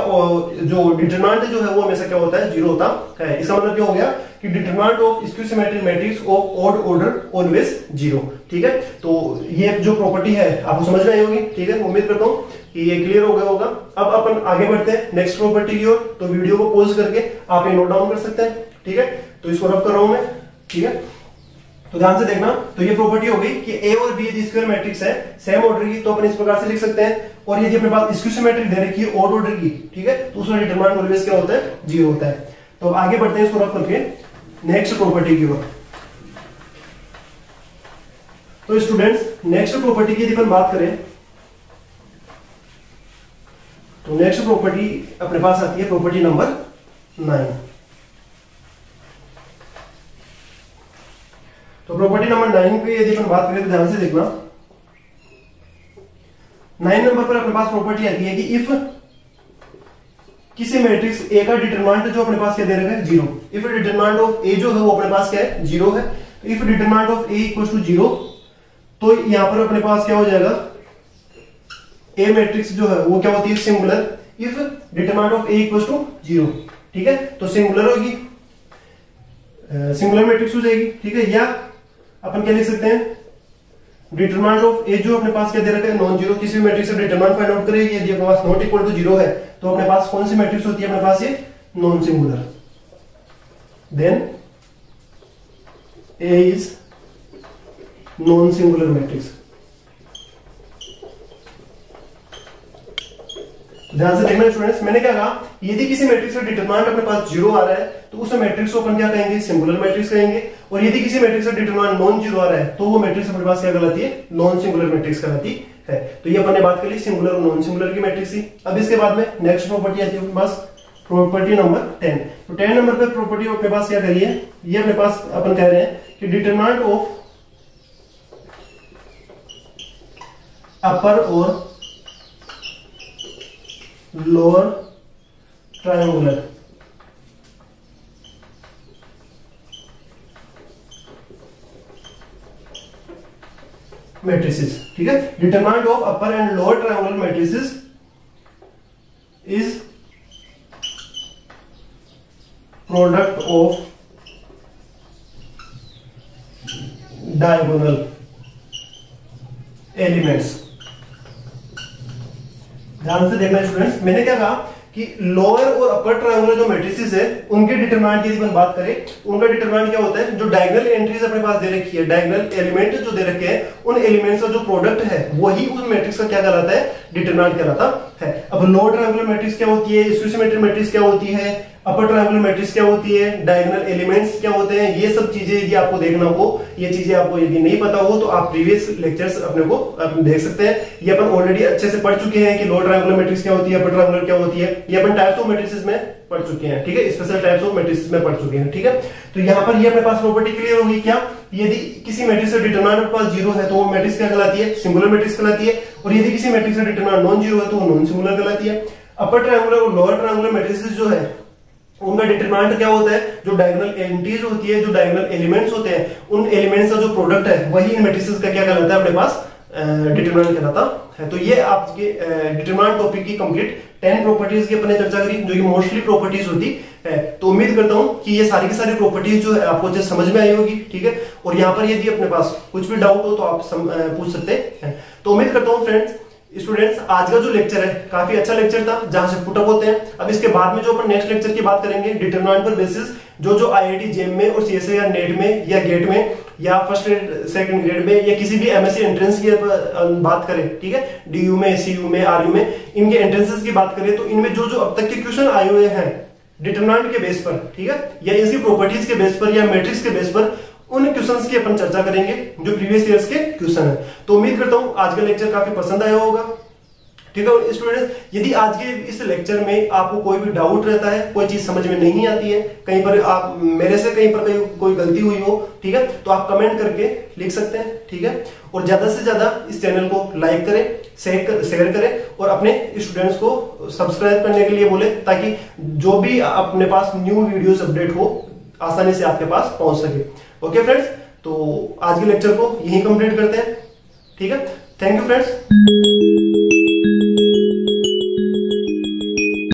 जो डिटरमिनेंट जो है वो हमेशा क्या होता है, जीरो होता है। इसका मतलब क्या हो गया कि determinant of skew symmetric matrix of odd order always zero, ठीक है। तो ये जो प्रॉपर्टी है आपको समझ में आई होगी, ठीक है, उम्मीद करता हूँ कि ये क्लियर हो गया होगा। अब अपन आगे बढ़ते हैं नेक्स्ट प्रॉपर्टी की ओर, तो वीडियो को पॉज करके आप ये नोट डाउन कर सकते हैं, ठीक है। तो इसको रब कर रहा हूं मैं, ठीक है, तो ध्यान से देखना। तो ये प्रॉपर्टी हो गई कि ए और बी यदि स्क्वायर मैट्रिक्स है सेम ऑर्डर की, तो अपन इस प्रकार से लिख सकते हैं, और यदि अपने पास स्क्यू सिमेट्रिक दे रखी है ऑड ऑर्डर की, ठीक है, तो उसका डिटरमिनेंट ऑलवेज क्या होता है, जीरो होता है। तो आगे बढ़ते हैं इसको रब करके नेक्स्ट प्रॉपर्टी की ओर। तो स्टूडेंट्स नेक्स्ट प्रॉपर्टी की यदि अपन बात करें, तो नेक्स्ट प्रॉपर्टी अपने पास आती है प्रॉपर्टी नंबर 9। तो प्रॉपर्टी नंबर 9 पे यदि अपन बात करें तो ध्यान से देखना। 9 नंबर पर अपने पास प्रॉपर्टी आती है कि इफ किसी मैट्रिक्स ए का डिटरमिनेंट जो अपने पास क्या दे रखा है, zero, if determinant of A जो है वो अपने पास क्या है, जीरो है। If determinant of A equal to zero, तो यहां पर अपने पास क्या हो जाएगा, ए मैट्रिक्स जो है वो क्या होती है, singular. If determinant of A equal to zero, ठीक है, तो सिंगुलर होगी, सिंगुलर मैट्रिक्स हो जाएगी, ठीक है। या अपन क्या लिख सकते हैं, डिटरमिनेंट ऑफ ए जो अपने पास क्या दे रखा है, नॉन जीरो। किसी भी मैट्रिक्स से डिटरमिनेंट फाइंड आउट करेंगे, यदि अपने पास नॉट इक्वल टू जीरो है, तो अपने पास कौन सी मैट्रिक्स होती है, अपने पास ये non singular. Then A is non singular matrix. ध्यान से देखना स्टूडेंट्स, मैंने क्या कहा, यदि किसी मैट्रिक्स का डिटरमिनेंट अपने पास जीरो आ रहा है, तो उस मैट्रिक्स को अपन क्या कहेंगे, सिंगुलर मैट्रिक्स कहेंगे। और यदि किसी मैट्रिक्स का डिटरमिनेंट नॉन जीरो आ रहा है, तो वो मैट्रिक्स अपने पास क्या कहलाती है, नॉन सिंगुलर मैट्रिक्स कहलाती है। तो ये अपन ने बात कर ली सिंगुलर और नॉन सिंगुलर की मैट्रिक्स की। अब इसके बाद में नेक्स्ट प्रॉपर्टी आती है अपने पास, प्रॉपर्टी नंबर 10। तो 10 नंबर पर प्रॉपर्टी अपने पास क्या करिए, ये अपने पास अपन कह रहे हैं कि डिटरमिनेंट ऑफ अपर और लोअर ट्रायंगुलर मैट्रिसेस, ठीक है। Determinant of upper and lower triangular matrices is product of diagonal elements. ध्यान से देखना स्टूडेंट्स, मैंने क्या कहा कि लोअर और अपर ट्रायंगुलर जो मैट्रिसेस है उनके डिटरमिनेंट की यदि हम बात करें, उनका डिटरमिनेंट क्या होता है, जो डायगोनल एंट्रीज अपने पास दे रखी है, डायगोनल एलिमेंट जो दे रखे हैं, उन एलिमेंट्स का जो प्रोडक्ट है वही उस मैट्रिक्स का क्या कहलाता है, डिटरमिनेंट कहलाता है। अब लोअर ट्रायंगुलर मैट्रिक्स क्या होती है, स्क्यू सिमेट्रिक मैट्रिक्स क्या होती है, अपर ट्रायंगुलर मैट्रिक्स क्या होती है, डायगोनल एलिमेंट्स क्या होते हैं, ये सब चीजें यदि आपको देखना हो, ये चीजें आपको यदि नहीं पता हो, तो आप प्रीवियस लेक्चर्स अपने को देख सकते हैं। ये अपन ऑलरेडी अच्छे से पढ़ चुके हैं कि लोअर ट्रायंगुलर मैट्रिक्स क्या होती है, अपर ट्रायंगुलर क्या होती है, ये अपन टाइप्स ऑफ मैट्रिसेस में पढ़ चुके हैं, ठीक है, स्पेशल टाइप्स ऑफ मैट्रिसेस में पढ़ चुके हैं, ठीक है। तो यहाँ पर ये अपने पास प्रॉपर्टी क्लियर होगी क्या, यदि किसी मैट्रिक्स का डिटरमिनेंट अपने पास जीरो है, तो वो मैट्रिक्स क्या कहलाती है, सिंगुलर मैट्रिक्स कहलाती है। और यदि किसी मैट्रिक्स का डिटरमिनेंट नॉन जीरो है, तो वो नॉन सिंगुलर कहलाती है। अपर ट्रायंगुलर और लोअर ट्रायंगुलर मैट्रिसेस जो है उनका डिटरमिनेंट क्या होता है, जो डायगोनल एंट्रीज होती है, जो डायगोनल एलिमेंट्स होते हैं, उन एलिमेंट्स का जो प्रोडक्ट है वही इन मैट्रिसेस का क्या कहलाता है, अपने पास डिटरमिनेंट कहलाता है। तो ये आपके डिटरमिनेंट टॉपिक की कंप्लीट 10 प्रॉपर्टीज की अपने चर्चा करी, जो कि मोस्टली प्रॉपर्टीज होती है। तो उम्मीद करता हूं कि ये सारी की सारी प्रॉपर्टीज जो है आपको अच्छे समझ में आई होगी, ठीक है। और यहाँ पर यदि अपने पास कुछ भी डाउट हो तो आप पूछ सकते हैं। तो उम्मीद करता हूँ फ्रेंड्स, स्टूडेंट्स, आज का जो लेक्चर है काफी अच्छा लेक्चर था, जहां से पुटअप होते हैं। अब इसके बाद में जो अपन नेक्स्ट लेक्चर की बात करेंगे, डिटरमिनेंट पर बेसिस जो आईआईटी जेईई में और सीएसए या नेट में या गेट में या फर्स्ट ग्रेड सेकंड ग्रेड में या किसी भी एमएससी एंट्रेंस की बात करें, ठीक है, डीयू में, सीयू में, आरयू में, इनके एंट्रेंसेस की बात करें, तो इनमें जो अब तक के क्वेश्चन आए हुए हैं डिटरमिनेंट के बेस पर, ठीक है, या इसकी प्रॉपर्टीज के बेस पर या मैट्रिक्स के बेस पर, उन क्वेश्चंस की अपन चर्चा करेंगे जो प्रीवियस ईयर्स के क्वेश्चन है। तो उम्मीद करता हूं आज का लेक्चर काफी पसंद आया होगा, ठीक है स्टूडेंट्स, यदि आज के इस लेक्चर में आपको कोई भी डाउट रहता है, कोई चीज समझ में नहीं आती है, कहीं पर आप मेरे से कहीं पर कोई गलती हुई हो, ठीक है, तो आप कमेंट करके लिख सकते हैं, ठीक है। और ज्यादा से ज्यादा इस चैनल को लाइक करें, शेयर करें और अपने स्टूडेंट्स को सब्सक्राइब करने के लिए बोले, ताकि जो भी अपने पास न्यू वीडियोस अपडेट हो आसानी से आपके पास पहुंच सके। ओके फ्रेंड्स, तो आज के लेक्चर को यहीं कंप्लीट करते हैं, ठीक है। Thank you friends.